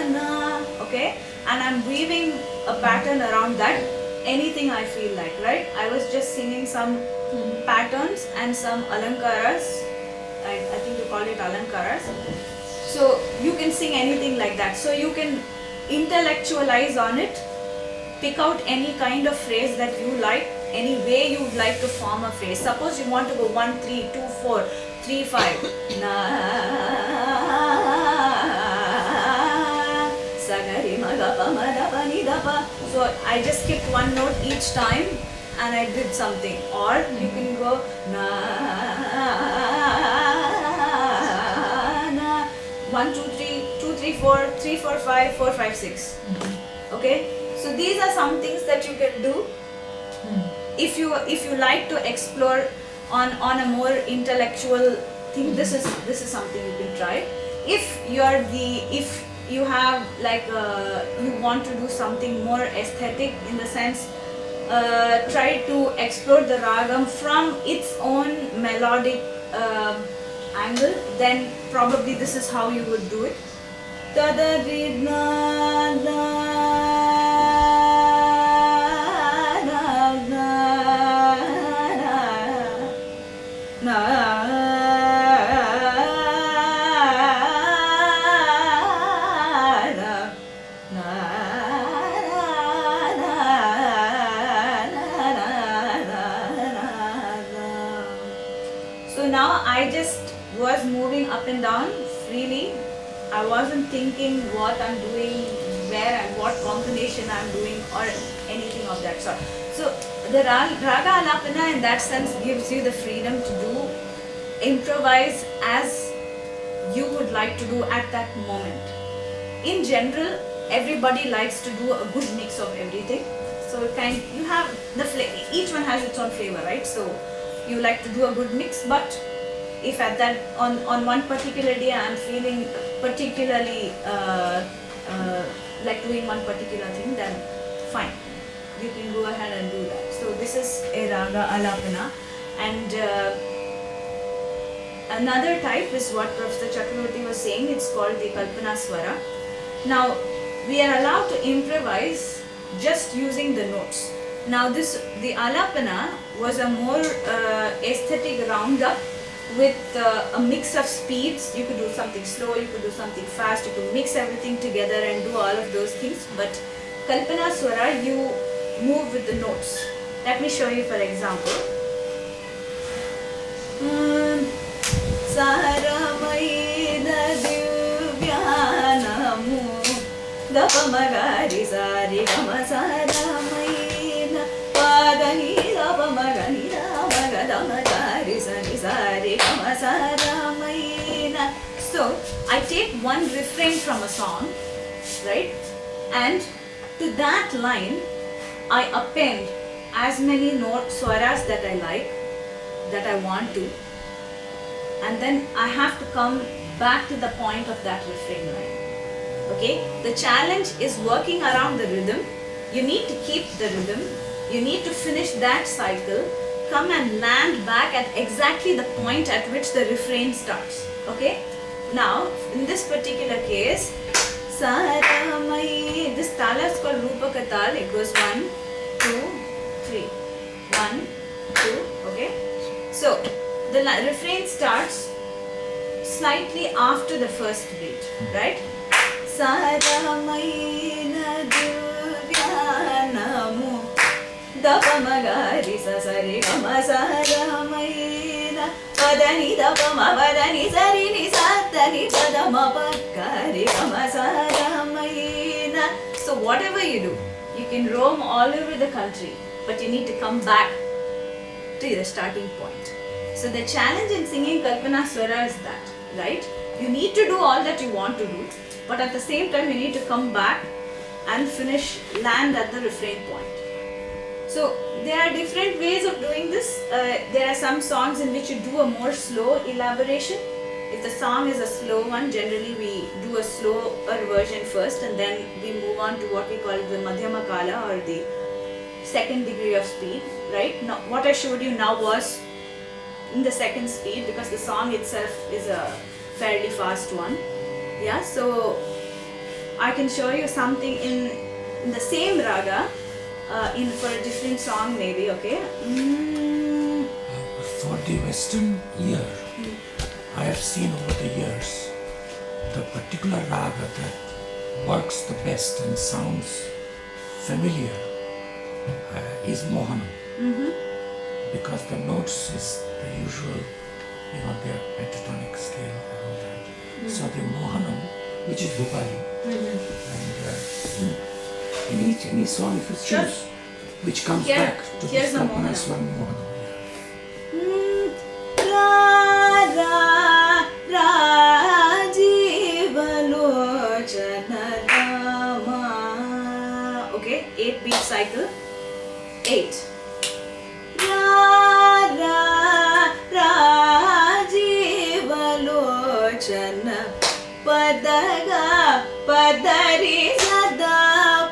na, okay, and I'm weaving a pattern around that anything I feel like, right? I was just singing some patterns and some alankaras. I think you call it alankaras. So you can sing anything like that. So you can intellectualize on it, pick out any kind of phrase that you like, any way you would like to form a phrase. Suppose you want to go 1, 3, 2, 4, 3, 5. Na sagari magapa madapa nidapa. So I just skipped one note each time and I did something. Or you can go na na 1, 2, 3, 2, 3, 4, 3, 4, 5, 4, 5, 6. Okay. So these are some things that you can do if you like to explore on a more intellectual thing. This is something you can try. If you have like you want to do something more aesthetic in the sense, try to explore the ragam from its own melodic angle, then probably this is how you would do it. So now I just was moving up and down freely. I wasn't thinking what I'm doing, where and what combination I'm doing or anything of that sort. So the Raga Alapana in that sense gives you the freedom to do, improvise as you would like to do at that moment. In general, everybody likes to do a good mix of everything. So you have each one has its own flavor, right? So you like to do a good mix, but if at that on one particular day I'm feeling particularly like doing one particular thing, then fine, you can go ahead and do that. So this is a Raga Alapana, and another type is what Professor Chakravarti was saying. It's called the Kalpana Swara. Now we are allowed to improvise just using the notes. Now the Alapana was a more aesthetic roundup with a mix of speeds. You could do something slow, you could do something fast, you could mix everything together and do all of those things. But Kalpana Swara, you move with the notes. Let me show you for example. Saramaina Divyanamu Dapamagari Sari Gama Saramaina Padani Dapamagani Damagadamagari Sari Gama Saramaina. So I take one refrain from a song, right? And to that line I append as many swaras that I like, that I want to, and then I have to come back to the point of that refrain line. Okay, the challenge is working around the rhythm. You need to keep the rhythm, you need to finish that cycle, come and land back at exactly the point at which the refrain starts. Okay, now in this particular case, Saramai, this tala is called Rupaka Tal. It goes 1, 2, 3, 1, 2, okay. So the refrain starts slightly after the first beat, right? Saramaina Divyanamu da pa ma ga ri sa sa re ga ma sa ra ma ye da pa da ni da pa ma pa da ni sa ri ni sa da ni pa da ma pa ga re ga ma sa ra ma ye da. So whatever you do, you can roam all over the country, but you need to come back to the starting point. So the challenge in singing Kalpana Swara is that, right? You need to do all that you want to do, but at the same time you need to come back and land at the refrain point. So there are different ways of doing this. There are some songs in which you do a more slow elaboration. If the song is a slow one, generally we do a slower version first and then we move on to what we call the Madhyama Kala or the second degree of speed, right? Now, what I showed you now was in the second speed because the song itself is a fairly fast one. Yeah, so I can show you something in the same raga for a different song maybe, okay? For the Western ear, I have seen over the years the particular raga that works the best and sounds familiar is Mohanam. Because the notes is the usual, their pentatonic scale and all that. So the Mohanam, which is Bhupali, and in any song if you choose, which comes back to the Kalpana Swara Mohanam. Okay, 8 beat cycle. 8. Padaga padari sada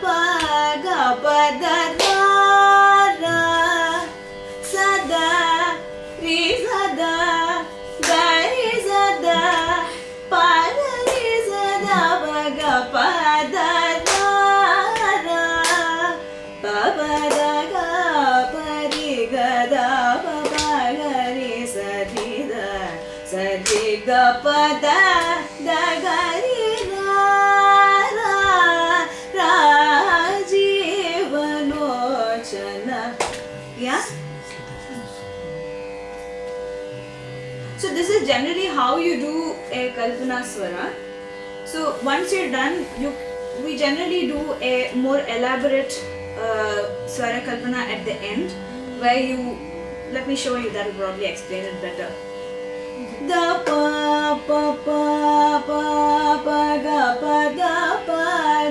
paga padara sada ri sada gari sada padari sada paga padara babadaga parigada babagari sadida sadiga pada dagari rajivalochana. Yeah. So this is generally how you do a Kalpana Swara. So once you're done, we generally do a more elaborate Swara Kalpana at the end, where let me show you, that will probably explain it better. Da pa pa pa pa pa ga pa da pa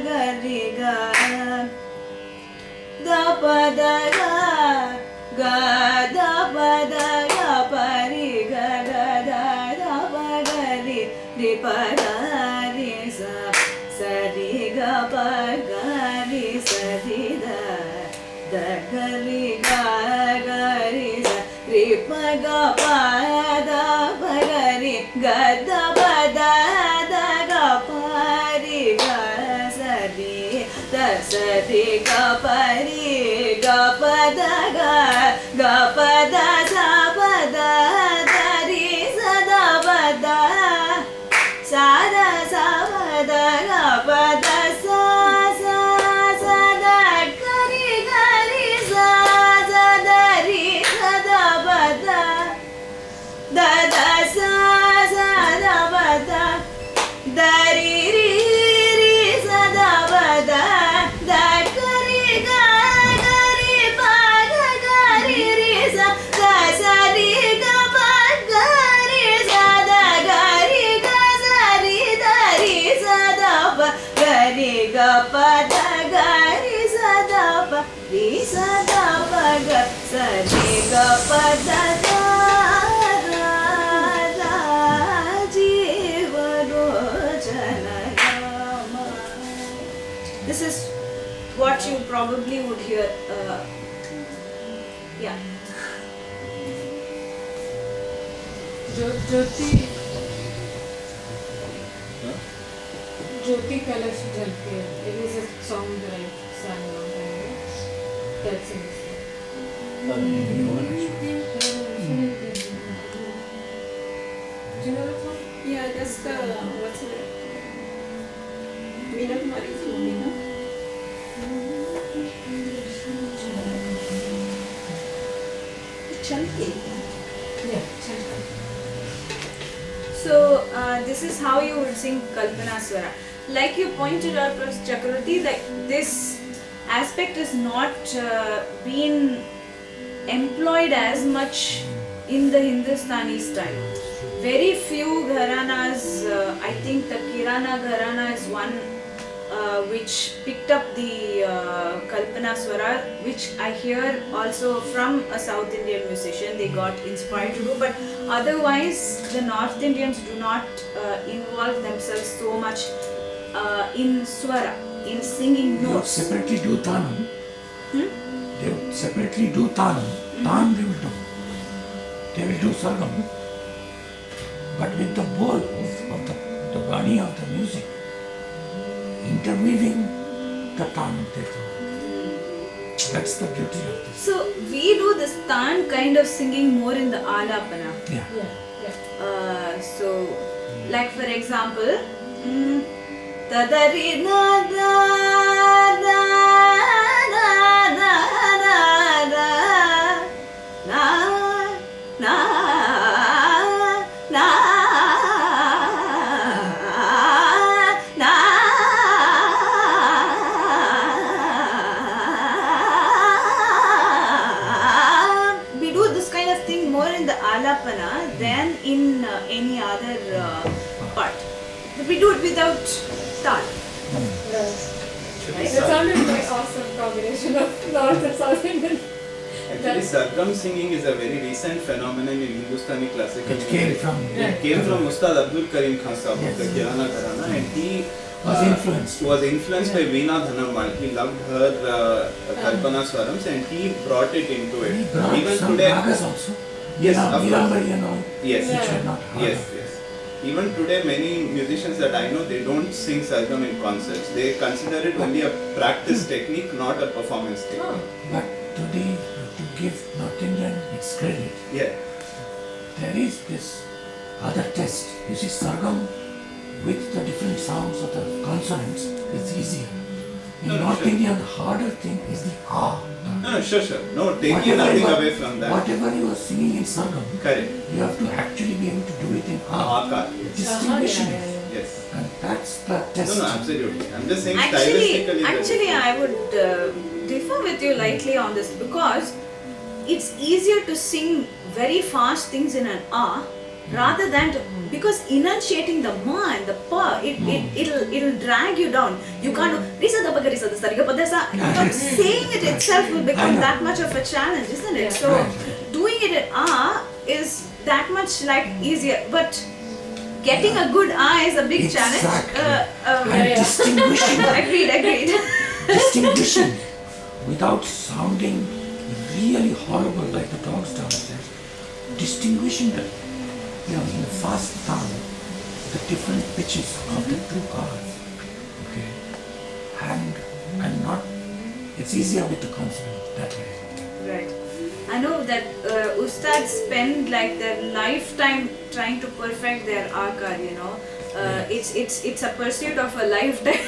ga ri ga da pa da ga da pa da ga pa ri ga da pa ga ri pa ga ri sa ri ga pa ga ri sa ri da ga ri ga ri sa ri pa ga pa da pa ga ri ga da pa da ga pa ri ga sa ri ga pa ri ga pa da sa pa da ri sa da pa da sa pa da ga pa da sa da ga ri sa da ri sa da pa da sa da pa da ri sa da pa da ga ri pa ga ri sa ri ga pa ga ri sa da ga ri sa da pa ga ri ga pa da ga ri sa da pa ri sa da pa ga sa ri ga pa da This is what you probably would hear. Yeah. Jyoti Kalash Jalke. It is a song that I sang a long time ago. That's in this song. Do you know that song? Yeah, that's the, what's it? Meena Kumari's movie, no? Chalke. Yeah, Chalke. So this is how you would sing Kalpana Swara. Like you pointed out, Prof. Chakravarti, like this aspect is not being employed as much in the Hindustani style. Very few gharanas, I think the Kirana Gharana is one which picked up the Kalpana Swara, which I hear also from a South Indian musician. They got inspired to do, but otherwise the North Indians do not involve themselves so much in Swara, in singing They would notes. separately do Tanam. They would separately do Tanam. Tan they will do. They will do Sargam. But with the bowl of the bani of the music, interweaving the Tanam they do. That's the beauty of this. So we do this Tan kind of singing more in the Alapana. Yeah. So, like for example, Tadari na na na na na na na na na na. We do this kind of thing more in the Alapana than in any other part. But we do it without tal. It sounded like awesome combination of North and South Indian. Actually, Sargam singing is a very recent phenomenon in Hindustani classical It came music. from It came from Ustad Abdul Karim Khan Sahib of the Yes. Kirana Gharana, and he was influenced. by Veena Dhanammal. He loved her Kalpana Swarams and he brought it into He it. brought Even some today, ragas also. Yes, of course. Mirambari and all. yes, Which are not hard. yes. Even today, many musicians that I know, they don't sing Sargam in concerts. They consider it only a practice technique, not a performance technique. But today, to give North Indian its credit, Yeah. there is this other test. You see, Sargam with the different sounds of the consonants is easier. In No, North sure. Indian, harder thing is the ah. No, sure. No, taking nothing away from that. Whatever you are singing in Sargam, Correct. you have to actually be able to do it in ah. Akar. Yes. Distinguishing it. Yes. And that's the test. No, absolutely. I'm just saying stylistically. Actually, I would differ with you lightly on this because it's easier to sing very fast things in an ah rather than to, because enunciating the ma and the pa, it'll drag you down. You can't do risa da paga risa da sa riga pa da sa. Saying it itself will become that much of a challenge, isn't it? So doing it at ah is that much like easier, but getting a good ah is a big challenge. And distinguishing, Agreed. distinguishing without sounding really horrible like the dogs downstairs. Distinguishing the, in fast sound, the different pitches of the two R's. Okay, and not. It's easier with the consonant that way. Right. I know that Ustads spend like their lifetime trying to perfect their akar, It's a pursuit of a lifetime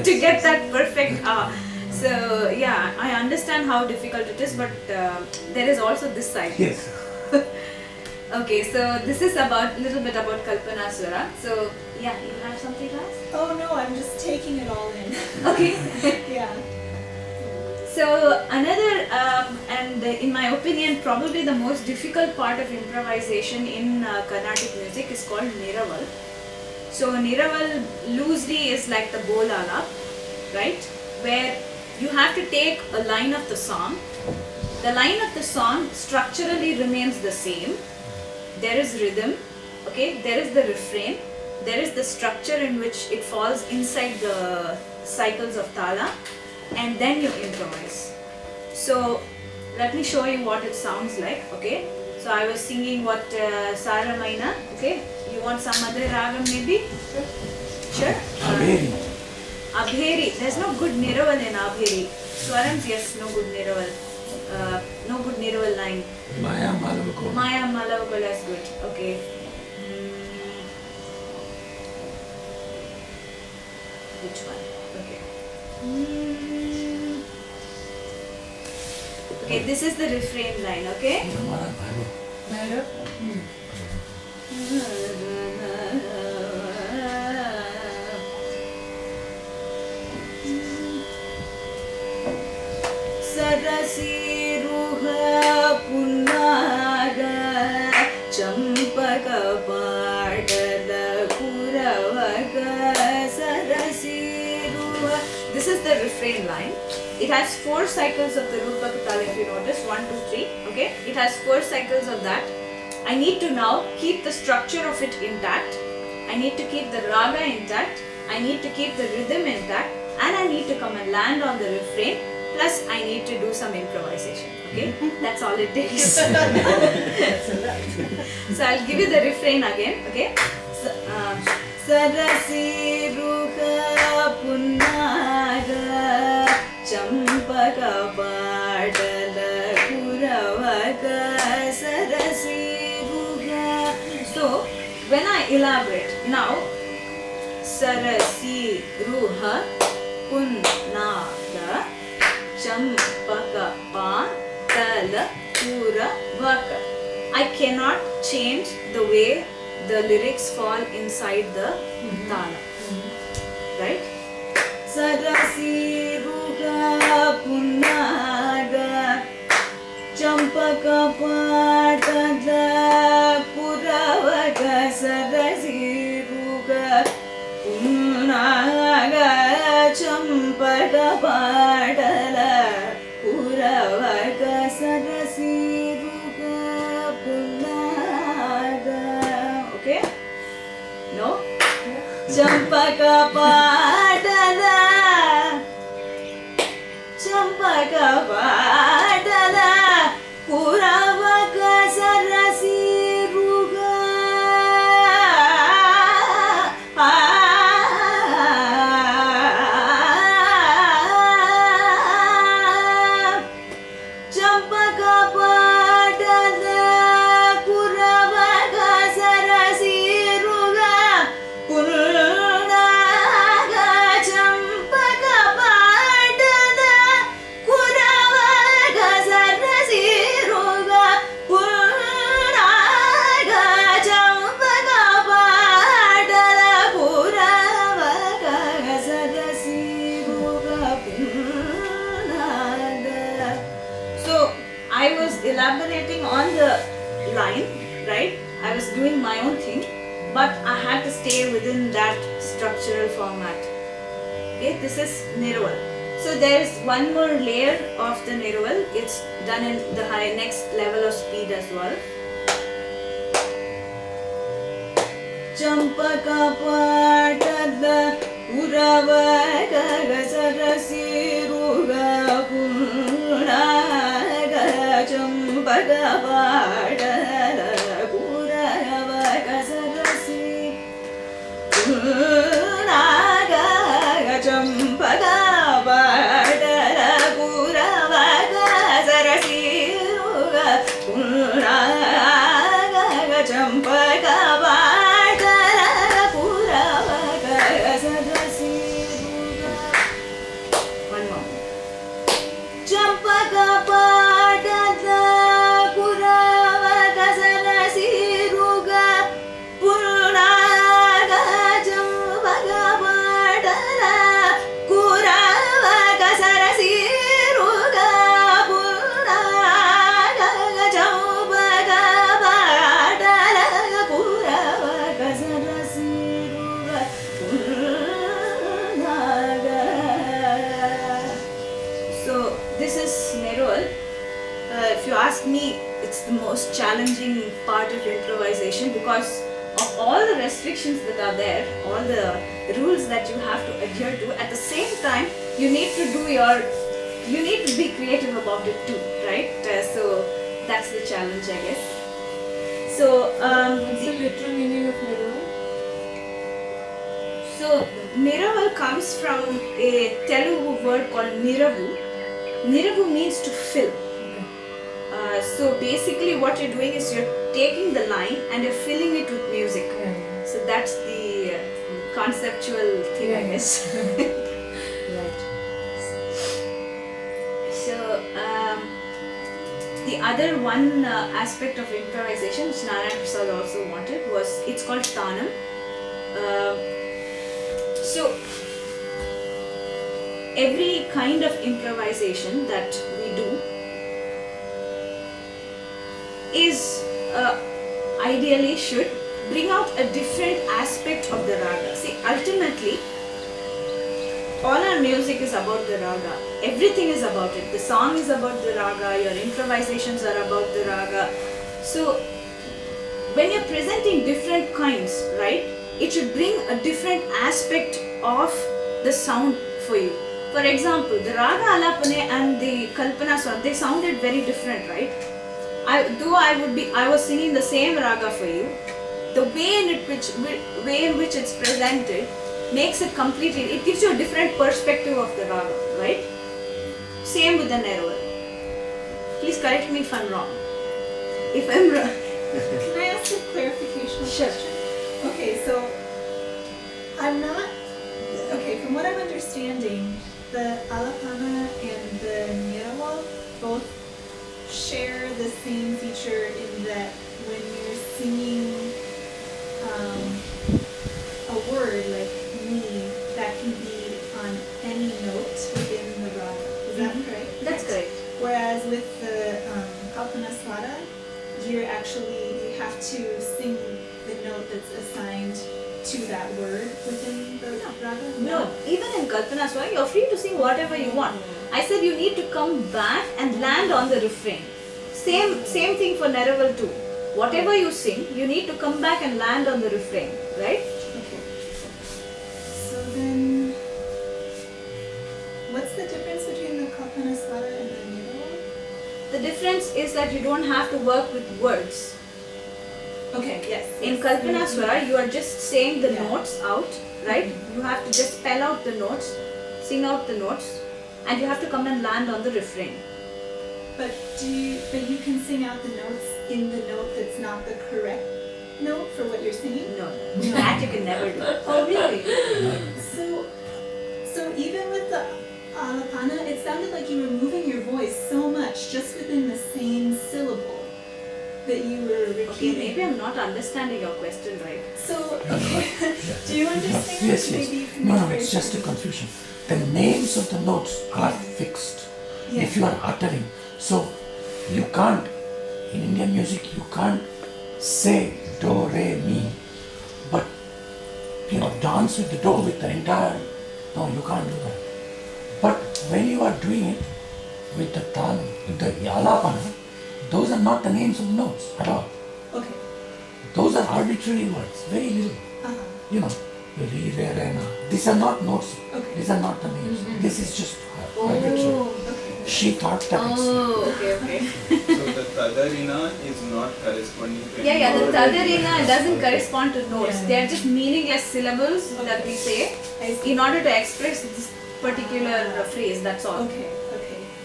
to get that perfect ah. So yeah, I understand how difficult it is, but there is also this side. Yes. Okay, so this is about little bit about Kalpana Swara. So yeah, you have something to ask? Oh no, I'm just taking it all in. Okay. Yeah. So another, and in my opinion, probably the most difficult part of improvisation in Carnatic music is called Niraval. So Niraval loosely is like the bol alap, right? Where you have to take a line of the song. The line of the song structurally remains the same. There is rhythm, okay? There is the refrain. There is the structure in which it falls inside the cycles of tala. And then you improvise. So let me show you what it sounds like, okay? So I was singing what Sara Maina, okay? You want some other ragam maybe? Sure? Abheri. Abheri. There's no good niraval in Abheri. Swarams, yes, no good niraval. No good niraval line. Maya Malavakol. Maya Malavakol is good, okay. Which one? Okay. Okay, this is the refrain line, okay? हमारा Bhairav Bhairav. Sarasiruha Punaga Champaka Padala Kuravaka Sarasiruha. This is the refrain line. It has 4 cycles of the Rupa Katala, if you notice, 1, 2, 3, okay? It has 4 cycles of that. I need to now keep the structure of it intact. I need to keep the raga intact. I need to keep the rhythm intact. And I need to come and land on the refrain. Plus, I need to do some improvisation, okay? That's all it takes. So, I'll give you the refrain again, okay? Sarasi ruha punaga Champaka padala kuravaka sarasi ruha. So, when I elaborate, now, sarasi ruha punaga Champaka padala kuravaka. I cannot change the way the lyrics fall inside the tala, right? Sarasi ruha punaga Champaka padala kuravaka sarasi ruha punaga Champaka padala kuravaka sarasi ruha punaga. Okay? No? Champaka padala Champaka padala kuravaka sarasi ruha. Champaka padala kuravaka sarasi ruha punaga champaka padala kuravaka sarasi ruha punaga champaka padala kuravaka sarasi ruha punaga. So I was elaborating on the line, right? I was doing my own thing, but I had to stay within that structural format. Okay, this is Niruval. So there is one more layer of the Niruval. It's done in the next level of speed as well. Champaka padala uravaka sarasi ruha punaga champaka padala kuravaka sarasi punaga champaka padala kuravaka sarasi ruha punaga champaka padala kuravaka sarasi ruha. One more. Champaka padala kuravaka sarasi ruha punaga champaka padala kuravaka sarasi ruha punaga champaka padala kuravaka sarasi ruha punaga. So this is Niruval. If you ask me, it's the most challenging part of improvisation because of all the restrictions that are there, all the rules that you have to adhere to. At the same time, you need to be creative about it too, right? So that's the challenge, I guess. So What's the literal meaning of Manoa? So Niraval comes from a Telugu word called Niravu. Niravu means to fill. So basically what you're doing is you're taking the line and you're filling it with music. Yeah. So that's the conceptual thing, I guess. Right. So other one aspect of improvisation which Narayana Prasad also wanted was, it's called Tanam. So every kind of improvisation that we do is ideally should bring out a different aspect of the raga. See, ultimately, all our music is about the raga. Everything is about it. The song is about the raga, your improvisations are about the raga. So, when you're presenting different kinds, right, it should bring a different aspect of the sound for you. For example, the raga alapane and the kalpana swara, they sounded very different, right? I was singing the same raga for you, the way in which it's presented makes it completely, it gives you a different perspective of the raga, right? Same with the Neraval. Please correct me if I'm wrong. If I'm wrong. Can I ask a clarification Sure. question? Okay, so I'm not, okay, from what I'm understanding, the Alapana and the Neraval both share the same feature in that when you're singing a word like me, that can be on any note within the raga. Is that correct? That's correct. Whereas with the Kalpana Swara, you have to sing the note that's assigned to that word within the raga? No, even in Kalpana Swara, you're free to sing whatever you want. I said you need to come back and land on the refrain. Same thing for Neraval too. Whatever you sing, you need to come back and land on the refrain, right? Okay. So then, what's the difference between the Kalpana Swara and the Neraval? The difference is that you don't have to work with words. Okay, yes. In Kalpana Swara, you are just saying the Yeah. notes out, right? You have to just spell out the notes, sing out the notes, and you have to come and land on the refrain. But you can sing out the notes in the note that's not the correct note for what you're singing? No, that you can never do. Oh, really? So even with the Alapana, it sounded like you were moving your voice so much just within the same syllable that you were repeating. Okay, maybe I'm not understanding your question right. So, do you understand? Yes, yes. Maybe you can No, make no, very it's just a simple. confusion. The names of the notes are fixed. Yeah. If you are uttering, so you can't, in Indian music, you can't say do, re, mi, but dance with the do with the entire, no, you can't do that. But when you are doing it with the tal, with the alapana, those are not the names of the notes at all. Okay. Those are arbitrary words, very little. Uh-huh. Re, re, re, na. These are not notes. Okay. These are not the names. This is just arbitrary. Okay. She thought that it's Okay. So the tadarina is not corresponding to Yeah, the any tadarina doesn't correspond to notes. Yeah. They are just meaningless syllables that we say I see. in order to express this particular phrase, that's all. Okay.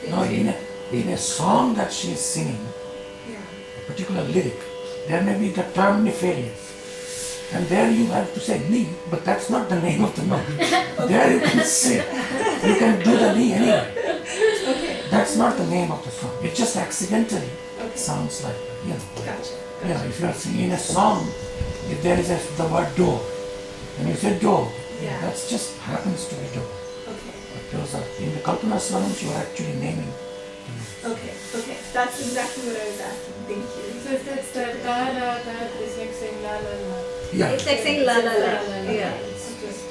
no, in a song that she is singing, Yeah. a particular lyric, there may be the term nefarious. And there you have to say ni, but that's not the name of the note. There you can say, you can do the ni anyway. Okay. That's not the name of the song. It just accidentally Okay. sounds like, Gotcha. if you are singing a song, if there is the word do, and you say do, Yeah. that just happens to be do. Okay. But those are, in the Kalpana Swarams, you are actually naming. Okay. That's exactly what I was asking. Thank you. So it's the da da da, it's like saying la la la. Yeah. It's like saying la la la. Yeah. It's just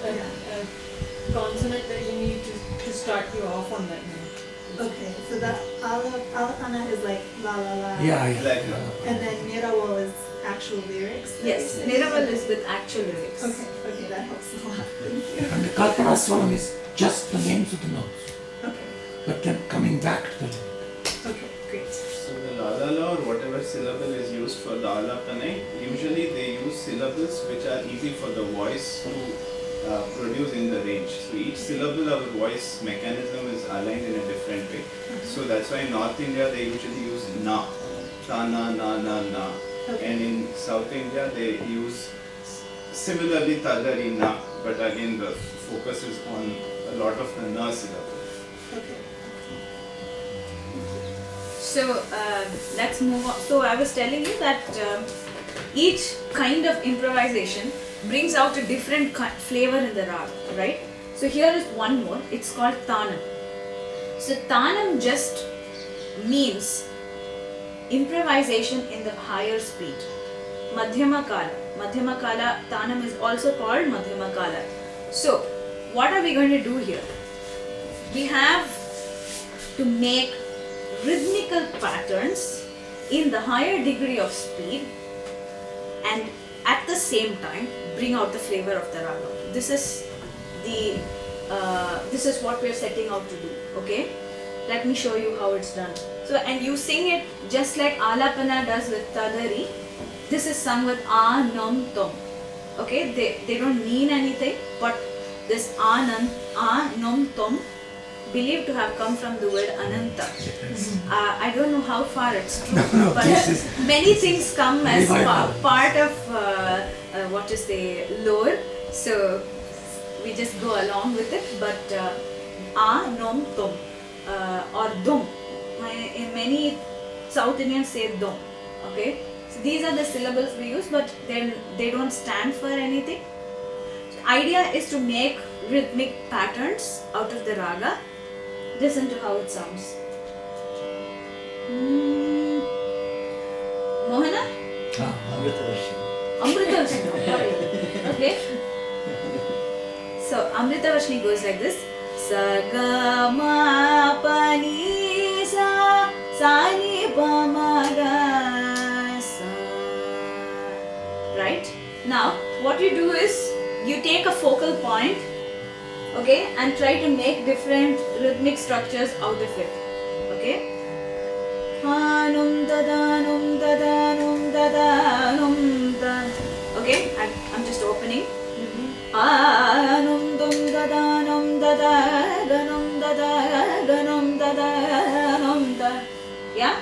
a consonant that you need to start you off on that note. Okay. So the Alapana is like la la la. Yeah. Like, And then Neraval is actual lyrics. that Yes, you say? Neraval is with actual lyrics. Okay, that helps a lot. Thank you. And the Kalpana Swaram is just the names of the notes. Okay. But then coming back to the lyric. Okay, great. So the la la la or whatever syllable is used for the alapane, usually they use syllables which are easy for the voice to produce in the range. So each syllable, our voice mechanism is aligned in a different way. So that's why in North India they usually use na, ta na na na na. Okay. And in South India they use similarly tadari na, but again the focus is on a lot of the na syllables. Okay. So let's move on. So I was telling you that each kind of improvisation brings out a different flavor in the raga, right? So here is one more. It's called Tanam. So Tanam just means improvisation in the higher speed. Madhyama Kala. Madhyama Kala, Tanam is also called Madhyama Kala. So what are we going to do here? We have to make rhythmical patterns in the higher degree of speed and at the same time bring out the flavor of the raga. This is what we are setting out to do. Okay, let me show you how it's done. So, and you sing it just like Alapana does with Tadari. This is sung with A, Nam, Tom. Okay, they don't mean anything, but this A, Nam, Tom believed to have come from the word Ananta. I don't know how far it's true, but many things come as part of what is the lore. So we just go along with it. But A, Nom, Tom or Dum. Many South Indians say Dum. Okay, so these are the syllables we use, but then they don't stand for anything. So idea is to make rhythmic patterns out of the raga. Listen to how it sounds. Mohana? Amritavarshini. Okay. So Amritavarshini goes like this. Sa ga ma pa ni sa sa ni pa ma ga sa. Right? Now what you do is you take a focal point, okay, and try to make different rhythmic structures out of it. Okay? Okay, I'm just opening. Yeah?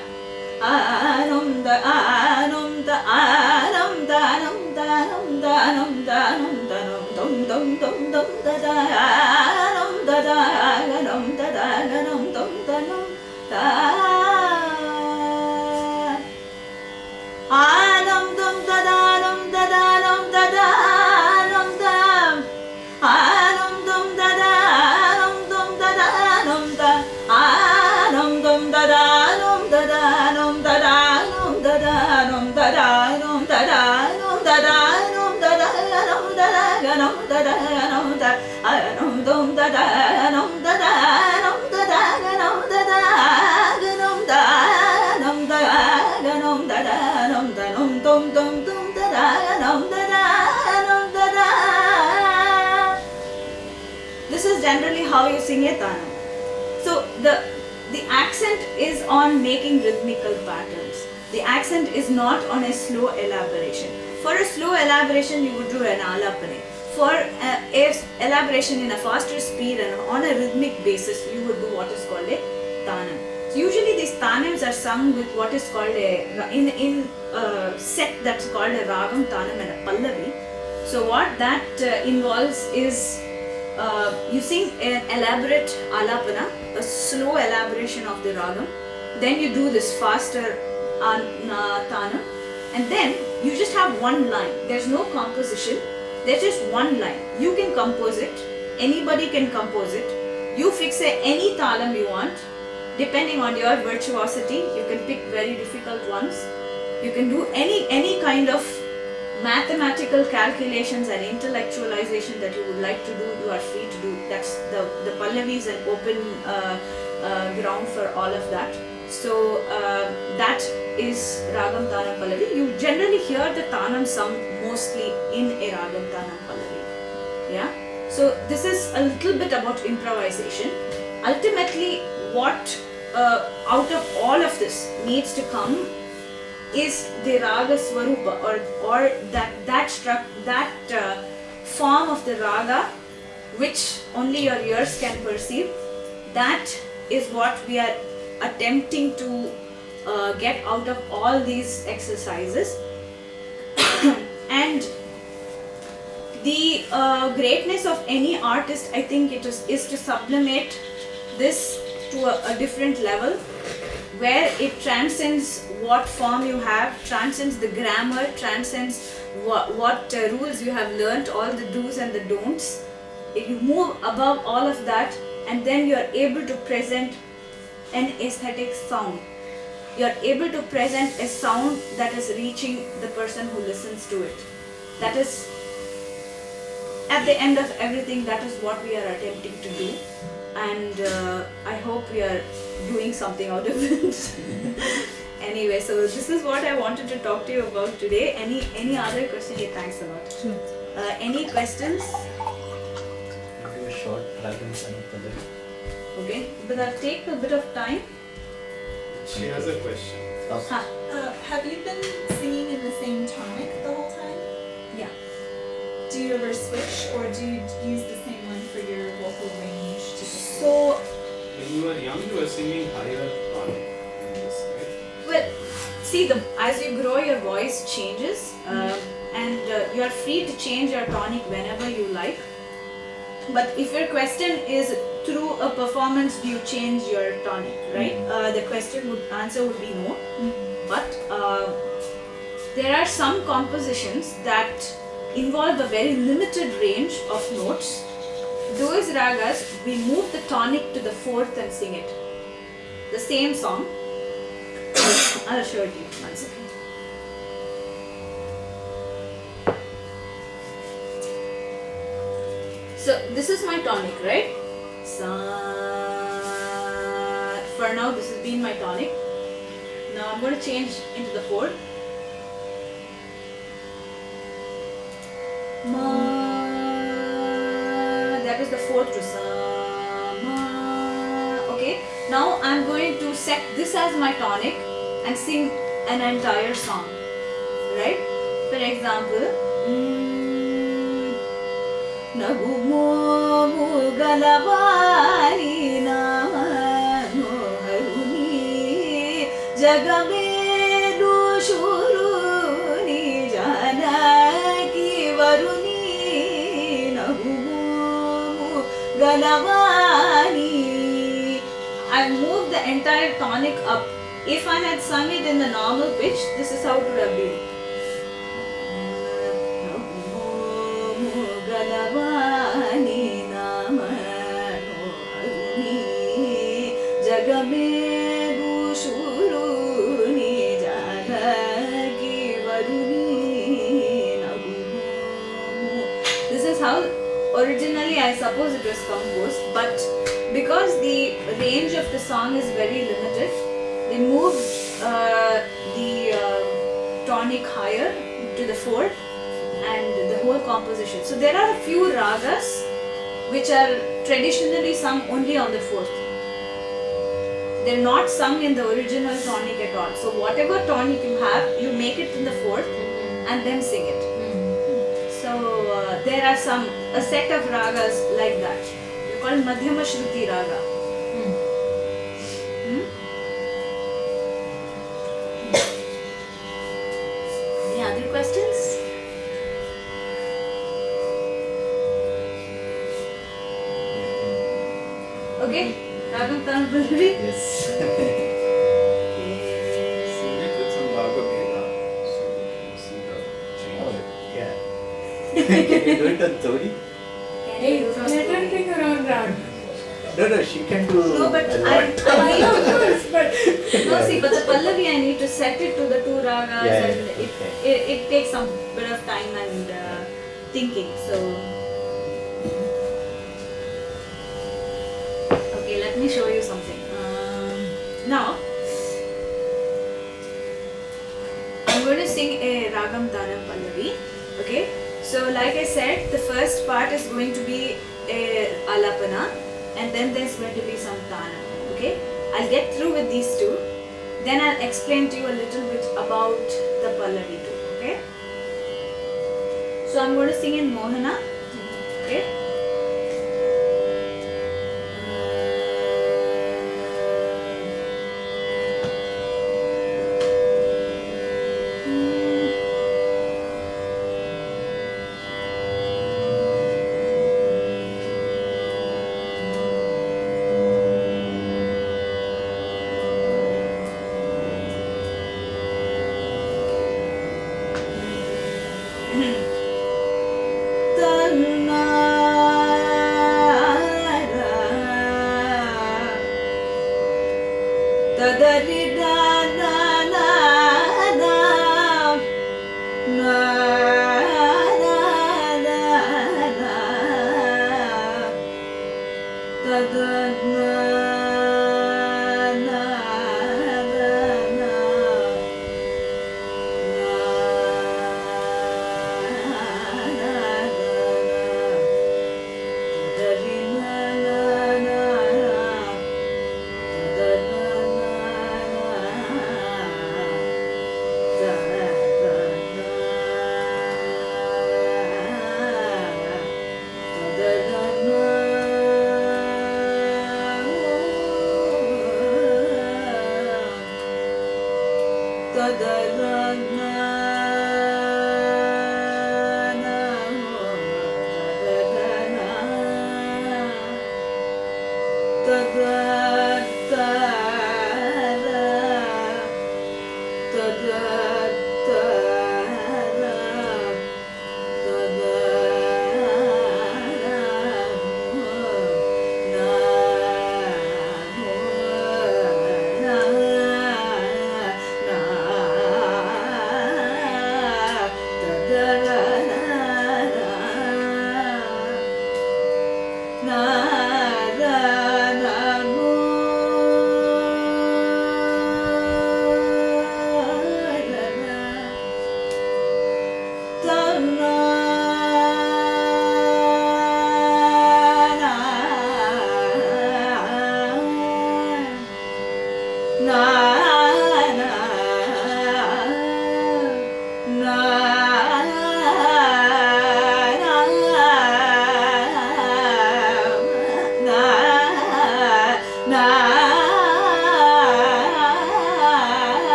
This is generally how you sing a tanam. So the accent is on making rhythmical patterns. The accent is not on a slow elaboration. For a slow elaboration, you would do an alapane. For a elaboration in a faster speed and on a rhythmic basis, you would do what is called a tanam. So usually these tanams are sung with what is called in a set that's called a ragam, tanam and a pallavi. So what that involves is you sing an elaborate alapana, a slow elaboration of the ragam. Then you do this faster tanam, and then you just have one line. There's no composition. There's just one line. You can compose it. Anybody can compose it. You fix any talam you want. Depending on your virtuosity, you can pick very difficult ones. You can do any kind of mathematical calculations and intellectualization that you would like to do. You are free to do. That's the pallavi is an open ground for all of that. So that is ragam tanam pallavi. You generally hear the tanam sung mostly in a ragam tanam pallavi. Yeah. So this is a little bit about improvisation. Ultimately, what out of all of this needs to come is the raga swarupa, or that form of the raga which only your ears can perceive. That is what we are attempting to get out of all these exercises. And the greatness of any artist, I think, is to sublimate this to a different level where it transcends what form you have, transcends the grammar, transcends what rules you have learnt, all the do's and the don'ts. You move above all of that, and then you are able to present an aesthetic sound. You are able to present a sound that is reaching the person who listens to it. That is, at the end of everything, that is what we are attempting to do. And I hope we are doing something out of it. Anyway, so this is what I wanted to talk to you about today. Any other question? Yeah, thanks a lot. Sure. Any questions? I'll do a short Ragam Pallavi. Okay, but that'll take a bit of time. She has a question. Huh. Have you been singing in the same tonic the whole time? Yeah. Do you ever switch, or do you use the same one for your vocal range? So, When you were young, you were singing higher tonic in this, right? well, see, as you grow, your voice changes, and you are free to change your tonic whenever you like. But if your question is through a performance, do you change your tonic, right? The answer would be no. But there are some compositions that involve a very limited range of notes. Those ragas, we move the tonic to the fourth and sing it. The same song. I'll show it to you one second. So this is my tonic, right? For now, this has been my tonic. Now I'm going to change into the fourth. That is the fourth to sa, ma. Okay. Now I'm going to set this as my tonic and sing an entire song. Right? For example, Nagumo Mugalavani Namano Haruni Jagamedu Shuruni Janaki Varuni Nagumo Mugalavani. I moved the entire tonic up. If I had sung it in the normal pitch, this is how it would have been. Galavani namano aruni jagame gushuruni janaki varuni nagumu. This is how originally I suppose it was composed, but because the range of the song is very limited, they moved the tonic higher to the fourth and the whole composition. So there are a few ragas which are traditionally sung only on the fourth. They're not sung in the original tonic at all. So whatever tonic you have, you make it in the fourth and then sing it. So there are a set of ragas like that. They're called Madhyama Shruti raga. Any other questions? Okay, Ragam Tanam Pallavi. Yes. Sing it with some Bhagavad so we can see the change. Oh, yeah. Can you do it on Todi? Hey, let her bring her own rag. No, she can do No, but a I lot. need Of course, but no, see, but the Pallavi I need to set it to the two ragas, Yeah, and okay. it takes some bit of time and thinking. So, okay, let me show you something. Now, I'm going to sing a Ragam Tanam Pallavi. Okay, so like I said, the first part is going to be a Alapana, and then there's going to be some Tana. Okay, I'll get through with these two, then I'll explain to you a little bit about the Pallavi too. Okay, so I'm going to sing in Mohana. Okay.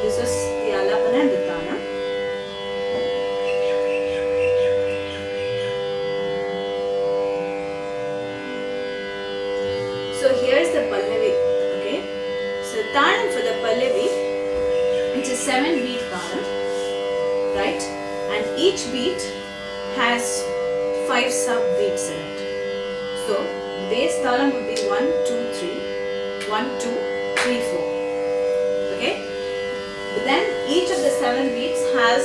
This is the Alapana and the Tana. So here's the Pallavi, okay? So Tanam for the Pallavi, it's a 7-beat Tanam, right? And each beat has 5 sub-beats in it. So base Tanam would be 1, 2, 3, 1, 2, 3, 4, okay? But then each of the 7 beats has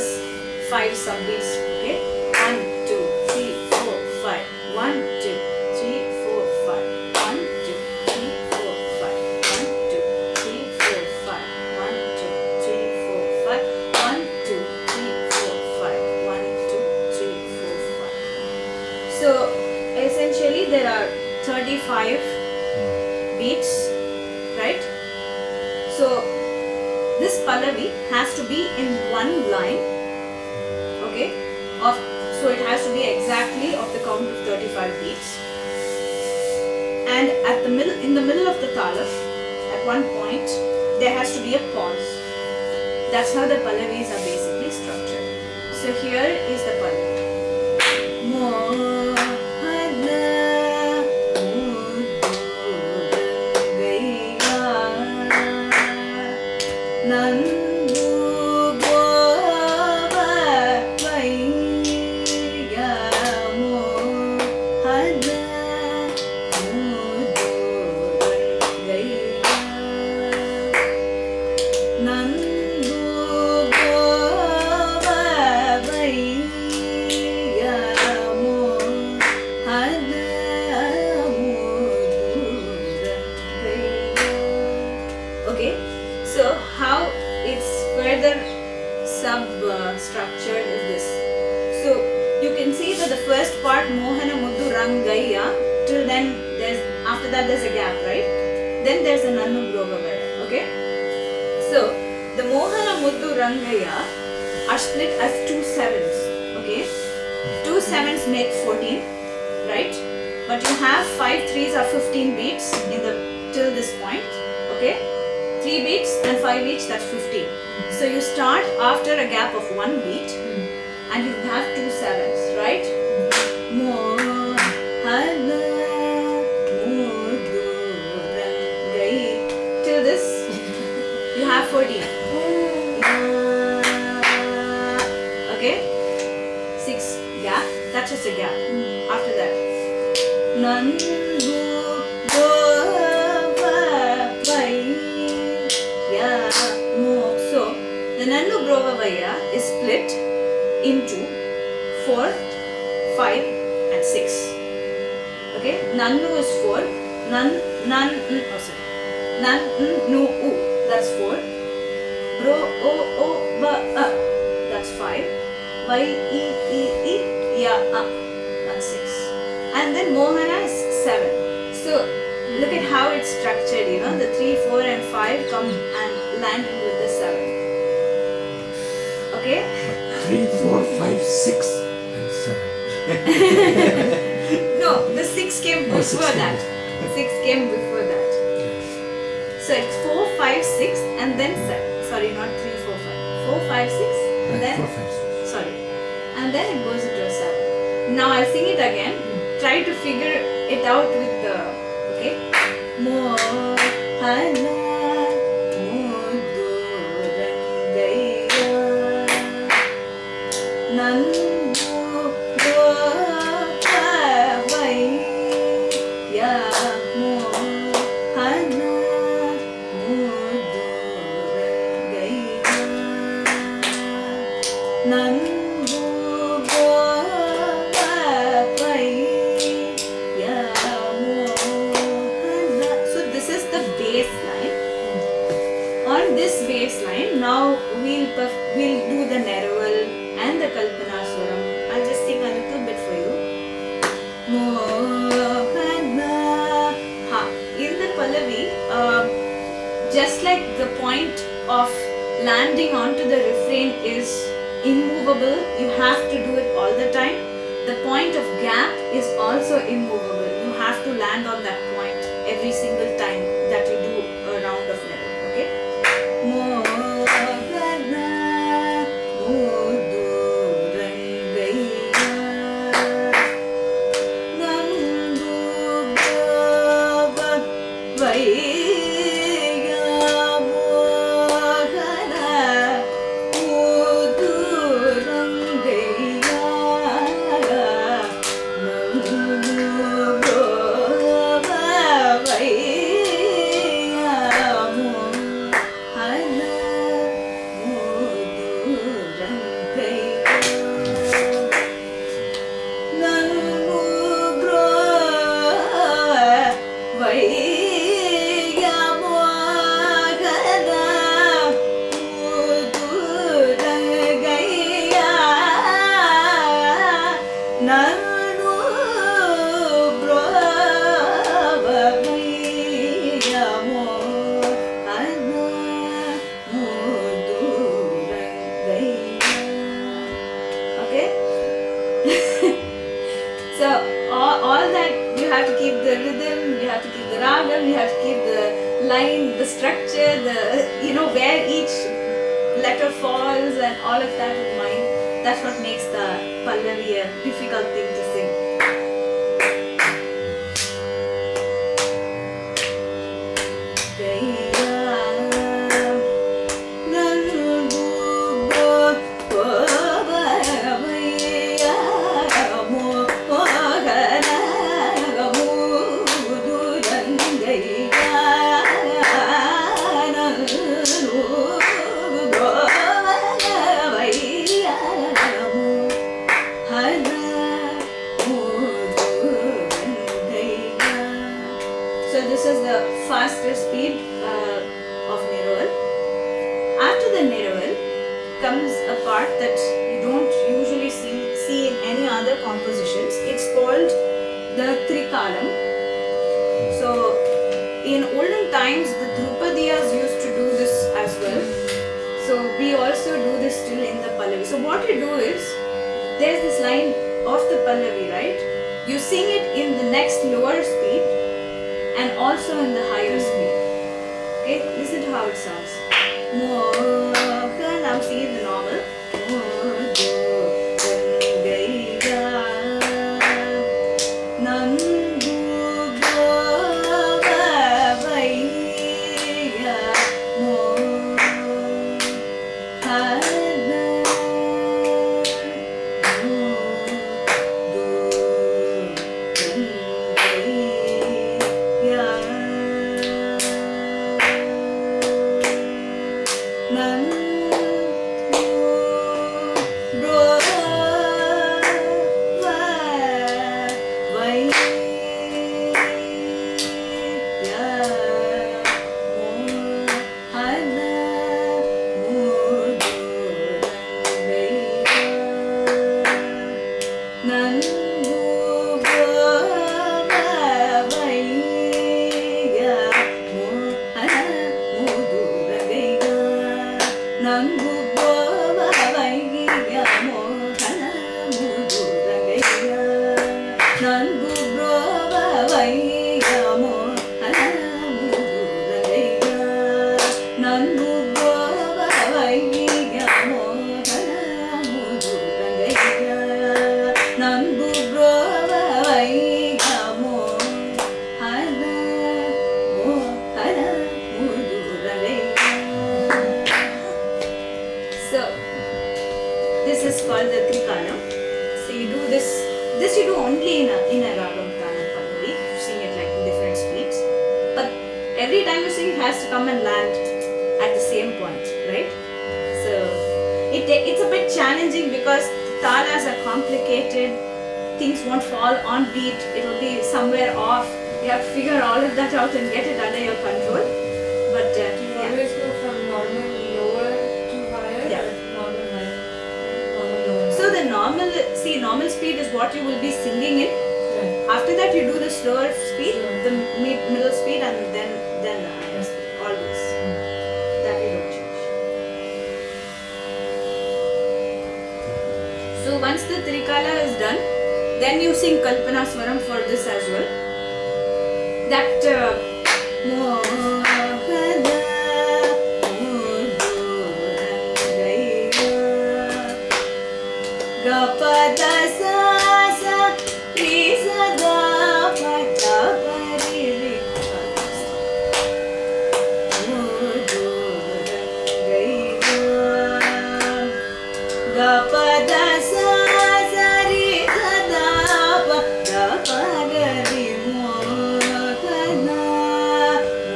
5 sub-beats, okay? 1, 2, 3, 4, 5, 1, 2, 3, 4, 5, 1, 2, 3, 4, 5, 1, 2, 3, 4, 5, 1, 2, 3, 4, 5, 1, 2, 3, 4, 5, 1, 2, 3, 4, 5. So essentially there are 35 beats, right? So this Pallavi has to be in one line, okay? So it has to be exactly of the count of 35 beats. And at the middle, in the middle of the Tala, at one point, there has to be a pause. That's how the Pallavis are basically structured. So here is the Pallavi. Okay, so how it's further structured is this. So you can see that the first part Mohana Muddu Rangaya, till then after that there's a gap, right? Then there's a Nannu Globavaya, okay? So the Mohana Muddu Rangaya are split as 2 sevens. Okay, 2 sevens make 14, right? But you have 5 threes are 15 beats in the till this point. Okay, 3 beats and 5 each, that's 15. So you start after a gap of 1 beat, and you have 2 sevens, right? Mohana Muddu Rangaya. Till this, you have 14. Okay, 6 gap. That's just a gap. After that, Nandu Brovavaya Mo. So the Nandu Brovavaya is split into 4, 5, and 6. Okay, Nandu is 4. Nu U. That's 4. Bro O O Ba A. That's 5. Y E E E Ya A. That's 6. And then Mohana is 7. So look at how it's structured, you know, the 3, 4 and 5 come and land with the 7. Okay? 3, 4, 5, 6 and 7. No, the 6 came Oh, 6 before came that. 6 came before that. So it's 4, 5, 6 and then 7. Sorry, not 3, 4, 5. 4, 5, 6 and then 4, 5, 6. sorry. And then it goes into a 7. Now I'll sing it again. Try to figure it out with the, okay? Mohana Muddu Rangaya Nandu Brovavaya Mohana Muddu Rangaya Nandu Brovavaya Mohana. So this is the bass line. On this bass line, now we'll do the Neraval and the Kalpana Swaram. I'll just sing a little bit for you. Mohana. Ha. In the Pallavi, just like the point of landing onto the refrain is immovable, you have to do it all the time. The point of gap is also immovable. You have to land on that point every single time that you do a round of Neraval. Okay? Mohana Muddu Rangaya Nandu Brovavaya Mohana Muddu Rangaya Nandu Brovavaya Mohana Muddu Rangaya Nandu Brovavaya Mohana Muddu Rangaya Nandu Brovavaya Mohana Muddu Rangaya. Okay? So all that, you have to keep the rhythm, you have to keep the ragam, you have to keep the line, the structure, the, you know, where each letter falls and all of that in mind. That's what makes the Pallavi a difficult thing to sing. So this is the faster speed of Neraval. After the Neraval comes a part that you don't usually see in any other compositions. It's called the Trikalam. So in olden times, the Drupadiyas used to do this as well. So we also do this still in the Pallavi. So what you do is, there's this line of the Pallavi, right? You sing it in the next lower speed and also in the higher speed. Okay, listen to how it sounds. Mohan, I'm singing the normal. So this is called the Trikalam. So you do this you do only in a Ragam Talam Pallavi. You sing it like in different speeds. But every time you sing, it has to come and land at the same point, right? So it's a bit challenging because talas are complicated. Things won't fall on beat. It will be somewhere off. You have to figure all of that out and get it under your control. But You always go from normal lower to higher, Yeah. or normal higher, normal lower. so the normal speed is what you will be singing in. Right. After that, you do the slower speed, Sure. the middle speed, and then higher speed. Always. That you don't change. So once the Trikala is done, then you sing Kalpana Swaram for this as well. That Mohana Mudurangaiya Gapada Sa Sa Ri Sa Da Pa Da Pa Ri Ri Mudurangaiya Gapada Sa Sa Ri Sa Da Pa Da Pa Ga Ri Mohana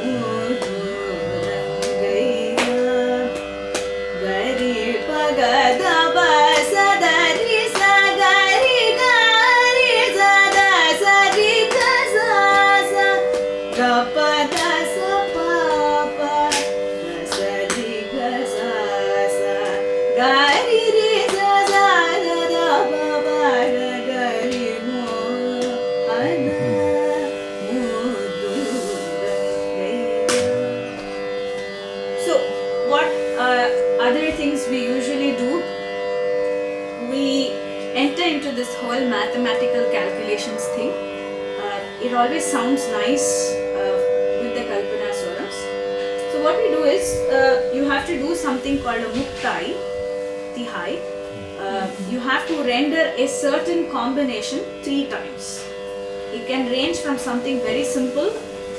Mudurangaiya Gari Pa Ga Da Pa Sa Da Ri Sa Ga Ri Ga Ri Sa Da Sa Ri Ga Sa Sa Ga Pa Da Sa Pa Pa Ga Sa Ri Ga Sa Sa Ga Ri Ri Sa Sa Da Da Pa Pa Ga Ga Ri Mohana Mudurangaiya. So, what other things we usually do? We enter into this whole mathematical calculations thing. It always sounds nice with the Kalpana Swarams. So, what we do is you have to do something called a Muktai, Tihai. You have to render a certain combination 3 times. It can range from something very simple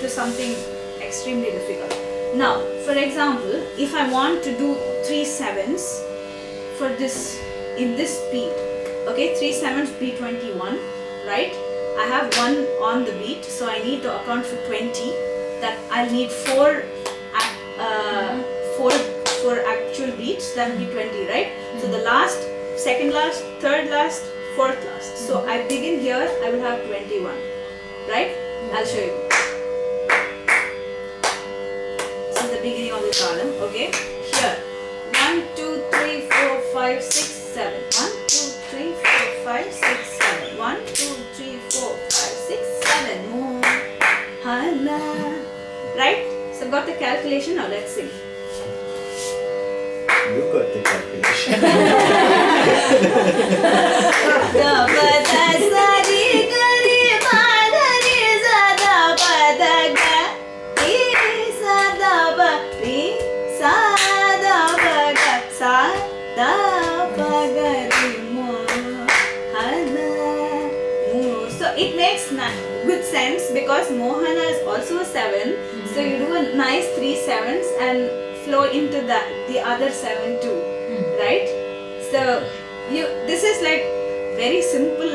to something extremely difficult. Now, for example, if I want to do 3 sevens for this in this beat, okay, 3 sevens B21, right? I have 1 on the beat, so I need to account for 20. That I'll need 4 actual beats. That will be 20, right? So the last, second last, third last, fourth last. So I begin here. I will have 21, right? I'll show you. This is the beginning of the column, okay? Here, 1, 2, 3, 4, 5, 6, 7. 1, 2, 3, 4, 5, 6, 7. 1, 2, 3, 4, 5, 6, 7. Mohana. Right? So got the calculation. Now let's sing. You got the calculation. So it makes good sense because Mohana is also a 7. So you do a nice 3 7s and flow into the other 7 too, right? So this is like very simple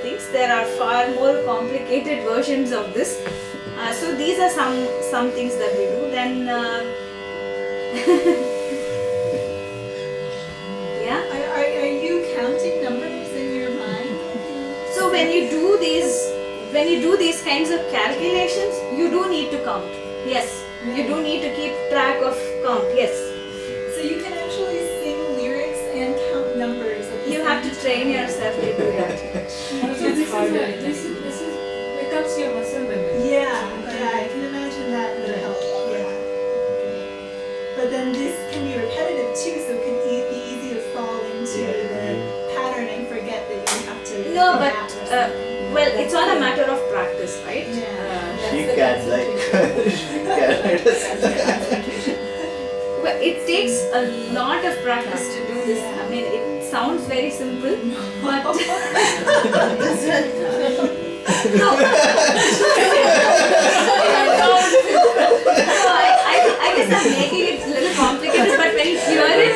things. There are far more complicated versions of this. So these are some things that we do. Then yeah. Are you counting numbers in your mind? So when you do these kinds of calculations, you do need to count. Yes. You do need to keep track of count. Yes. So you can actually sing lyrics and count numbers. You have to train yourself to do that. So this becomes your muscle memory. Yeah, I can imagine that would help. Yeah. But then this can be repetitive too, so it can be easy to fall into the pattern and forget that you have to. No, but well, it's all a matter of practice, right? She can Well, it takes a lot of practice to do this. I mean, it sounds very simple, but no. I guess I'm making it a little complicated, but when you hear it,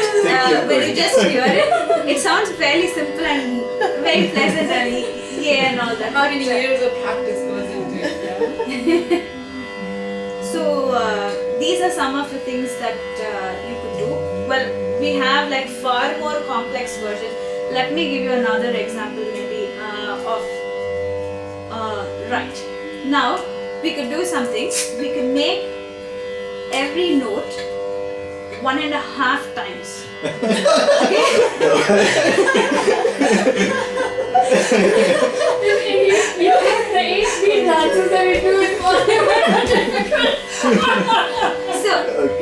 when you just hear it, it sounds fairly simple and very pleasant and and all that. How many years of practice goes into it? Yeah. So these are some of the things that you could do. Well, we have like far more complex versions. Let me give you another example maybe of right. Now we could do something. We could make every note 1.5 times. Okay? You have the 8-beat dances that we do in So,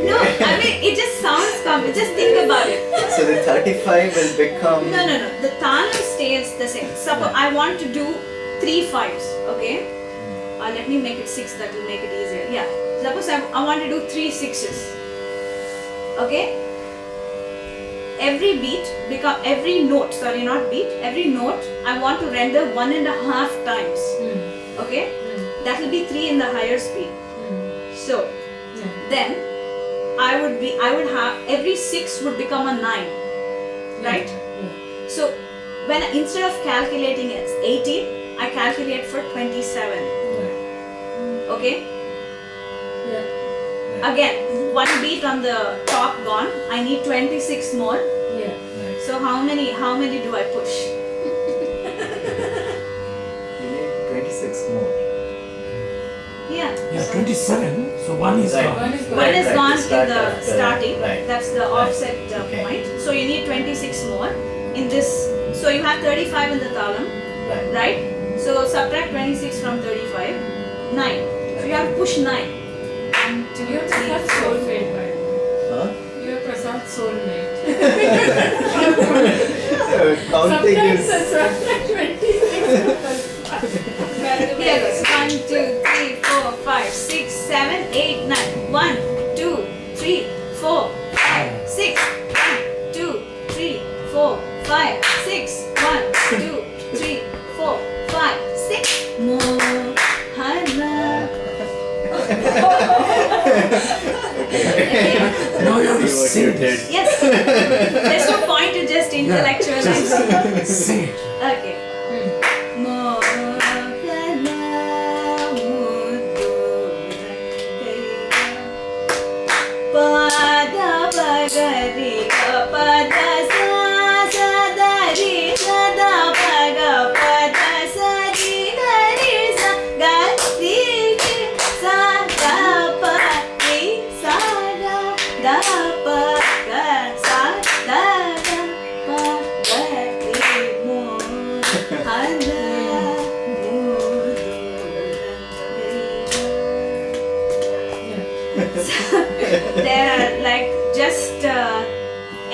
no, I mean, it just sounds common. Just think about it. So the 35 will become... No. The talam stays the same. Suppose I want to do 3 5s, okay? Let me make it 6, that will make it easier. Yeah. Suppose I want to do 3 6s. Okay? Every note I want to render 1.5 times. Okay? That will be 3 in the higher speed. So then I would have every 6 would become a 9. Right? So when instead of calculating as 18, I calculate for 27. Okay? Yeah. Again, 1 beat on the top gone. I need 26 more. Yeah. So how many do I push? You need 26 more. Yeah. Yeah, 27. So one is Right. gone. One is Right, gone to in start the at the- starting. right. That's the offset Okay. point. So you need 26 more in this. So you have 35 in the talam, Right. right? So subtract 26 from 35. 9. So you have to push 9. 1, 2, You're 3, Prasad's 4. soulmate, by the way. Huh? You're Prasad's soulmate. Counting Sometimes is... it's like 26. Here goes. 1, 2, 3, 4, 5, 6, 7, 8, 9. 1, 2, 3, 4, 5, 6. 1, 2, 3, 4, 5, 6. 1, 2, 3, 4, 5, 6. Mohana. Now you have to sing it. Yes. There's no point to just intellectualize. Sing it. Okay. Pada bagari pada sa sa dari sa da baga pada sa di dari sa ga di sa da pa di sa da pa ga sa da da pa ga di mo.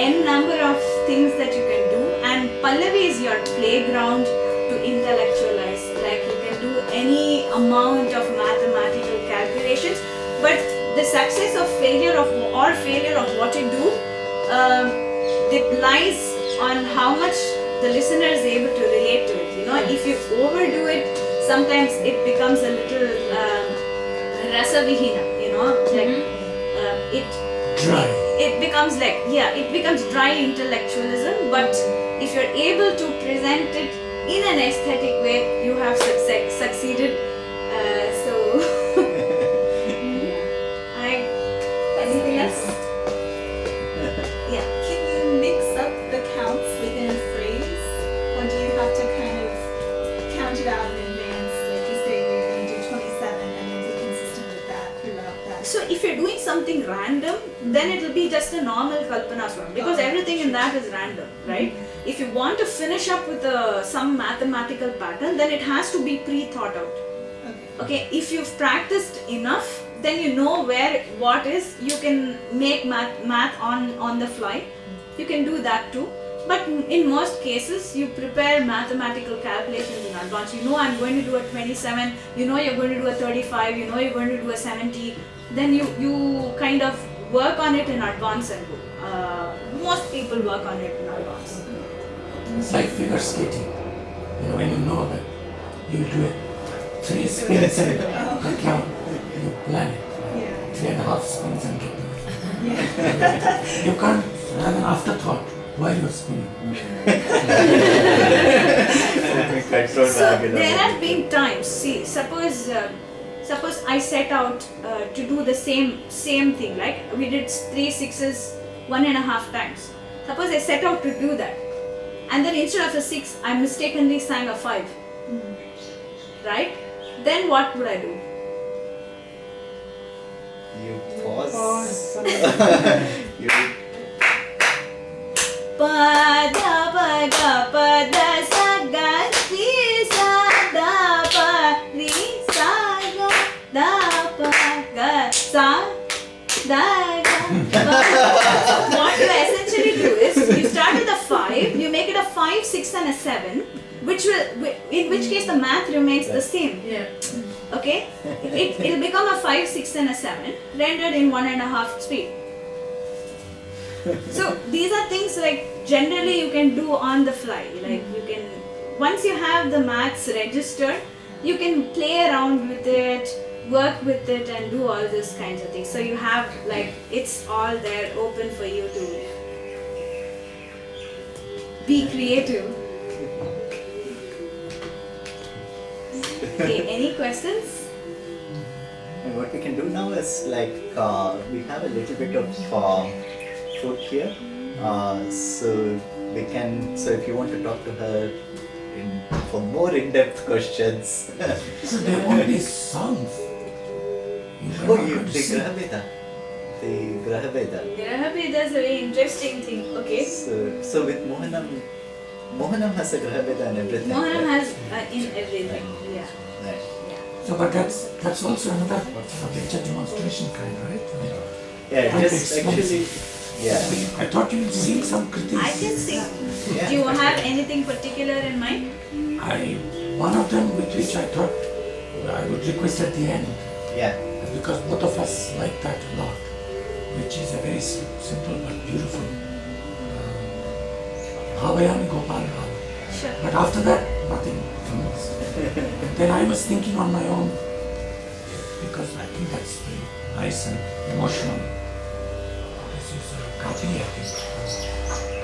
n number of things that you can do, and Pallavi is your playground to intellectualize. Like you can do any amount of mathematical calculations, but the success of failure of what you do it lies on how much the listener is able to relate to it. You know, if you overdo it, sometimes it becomes a little rasavihina. You know, like Dry. it becomes like it becomes dry intellectualism. But if you're able to present it in an aesthetic way, you have succeeded. Anything else? Yeah. Can you mix up the counts within a phrase? Or do you have to kind of count it out in advance? Like you say you're going to do 27 and then be consistent with that throughout that. So if you're doing something random, then it will be just a normal Kalpana Swaram, because everything in that is random, right? If you want to finish up with some mathematical pattern, then it has to be pre-thought out. Okay, if you've practiced enough, then you know what is. You can make math on the fly. You can do that too. But in most cases, you prepare mathematical calculations in advance. You know I'm going to do a 27. You know you're going to do a 35. You know you're going to do a 70. Then you kind of work on it in advance and go. Most people work on it in advance. It's like figure skating. You know, when you know that you will do it 3 spins and the count, you plan it. 3.5 spins and get there. You can't have an afterthought while you're spinning. So there have been times. See, suppose I set out to do the same thing. Like we did 3 6s 1.5 times. Suppose I set out to do that, and then instead of a 6, I mistakenly sang a 5. Right? Then what would I do? You pause. You Pada pada pada sa ga ri sa da pa ri sa ga da pa ga sa da ga pa. What you essentially do is you start with a 5, you make it a 5, 6 and a 7, in which case the math remains the same. Yeah. Okay? It'll become a 5, 6 and a 7 rendered in 1.5 speed. So these are things like generally you can do on the fly. Like you can, once you have the maths registered, you can play around with it, work with it and do all these kinds of things. So you have like, it's all there open for you to be creative. Okay, any questions? And what we can do now is like we have a little bit of food here, so we can. So if you want to talk to her for more in-depth questions. So there won't be songs. Oh, the Grahaveda. The Grahaveda. Grahaveda is a very interesting thing. Okay. So with Mohanam has a Grahaveda and everything. Mohanam right? has in everything. Yeah. Right. So, but that's also another lecture demonstration kind, right? Yeah, Can't just explain. actually. Yeah. I thought you'd sing some kritis. I can sing. Yeah. Do you have anything particular in mind? One of them with which I thought I would request at the end, Yeah. because both of us like that a lot, which is a very simple but beautiful Havayami Gopal Rama. Sure. But after that, nothing comes. Then I was thinking on my own, because I think that's very nice and emotional. This is Kapi, I think.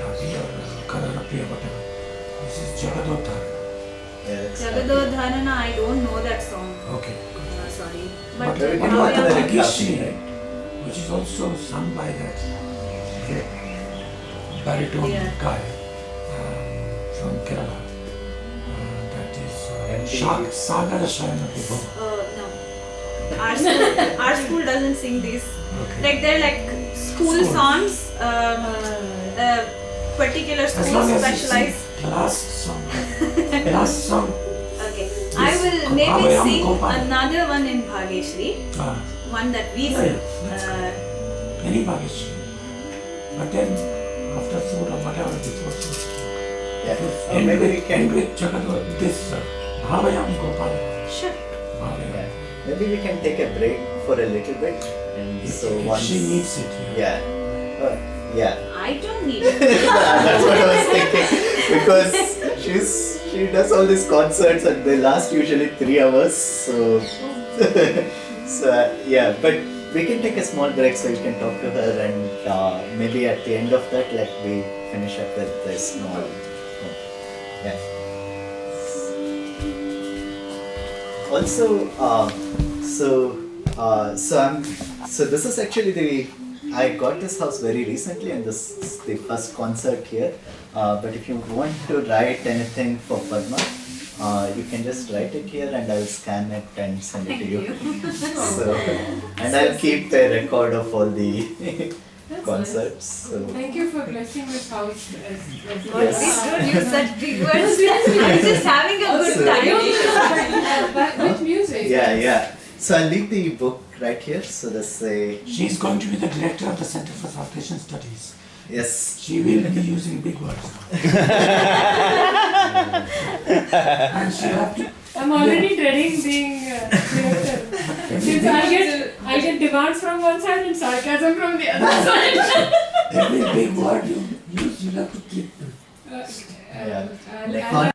Kapi or Kararapi or whatever. This is Jagadodhara. Yeah, that's Jagadodharana, I don't know that song. Okay. Sorry. But we can one do of another the Kapi, Gishi, right? which is also sung by that great baritone guy from Kerala. That is Sagara Shayana Vibhava. No. Our school doesn't sing these. Okay. Like they're like school songs. Particular As schools long as specialize. you sing last song. Okay. Yes. I will maybe Havayam sing Gopal. another one in Bhageshri. One that we Yeah, sing. that's good. Any Bhageshri. But then after food or whatever before food. Yeah. Or maybe we can. End with Jagat, this Bhavayam Gopal. Sure. Bhavayam. Yeah. Maybe we can take a break for a little bit, and so If once. she needs it. Yeah. Yeah. I don't need it. That's what I was thinking, because she does all these concerts and they last usually 3 hours. So yeah, but we can take a small break so you can talk to her, and maybe at the end of that, like, we finish up with this small. Yeah. Also, so this is actually I got this house very recently, and this is the first concert here. But if you want to write anything for Padma, you can just write it here, and I'll scan it and send it to you. So, and I'll keep a record of all the concerts. So. Thank you for blessing this house as Yes. Don't use such big words. I'm just having a good time. With music. Yeah. So I'll leave the book right here. So there's a. She's going to be the director of the Center for South Asian Studies. Yes. She will be using big words now. And she have to. I'm already dreading being director. Since I get demands from one side and sarcasm from the other side. Every big word you use, you have to keep. Yeah. I'll- Like I'll-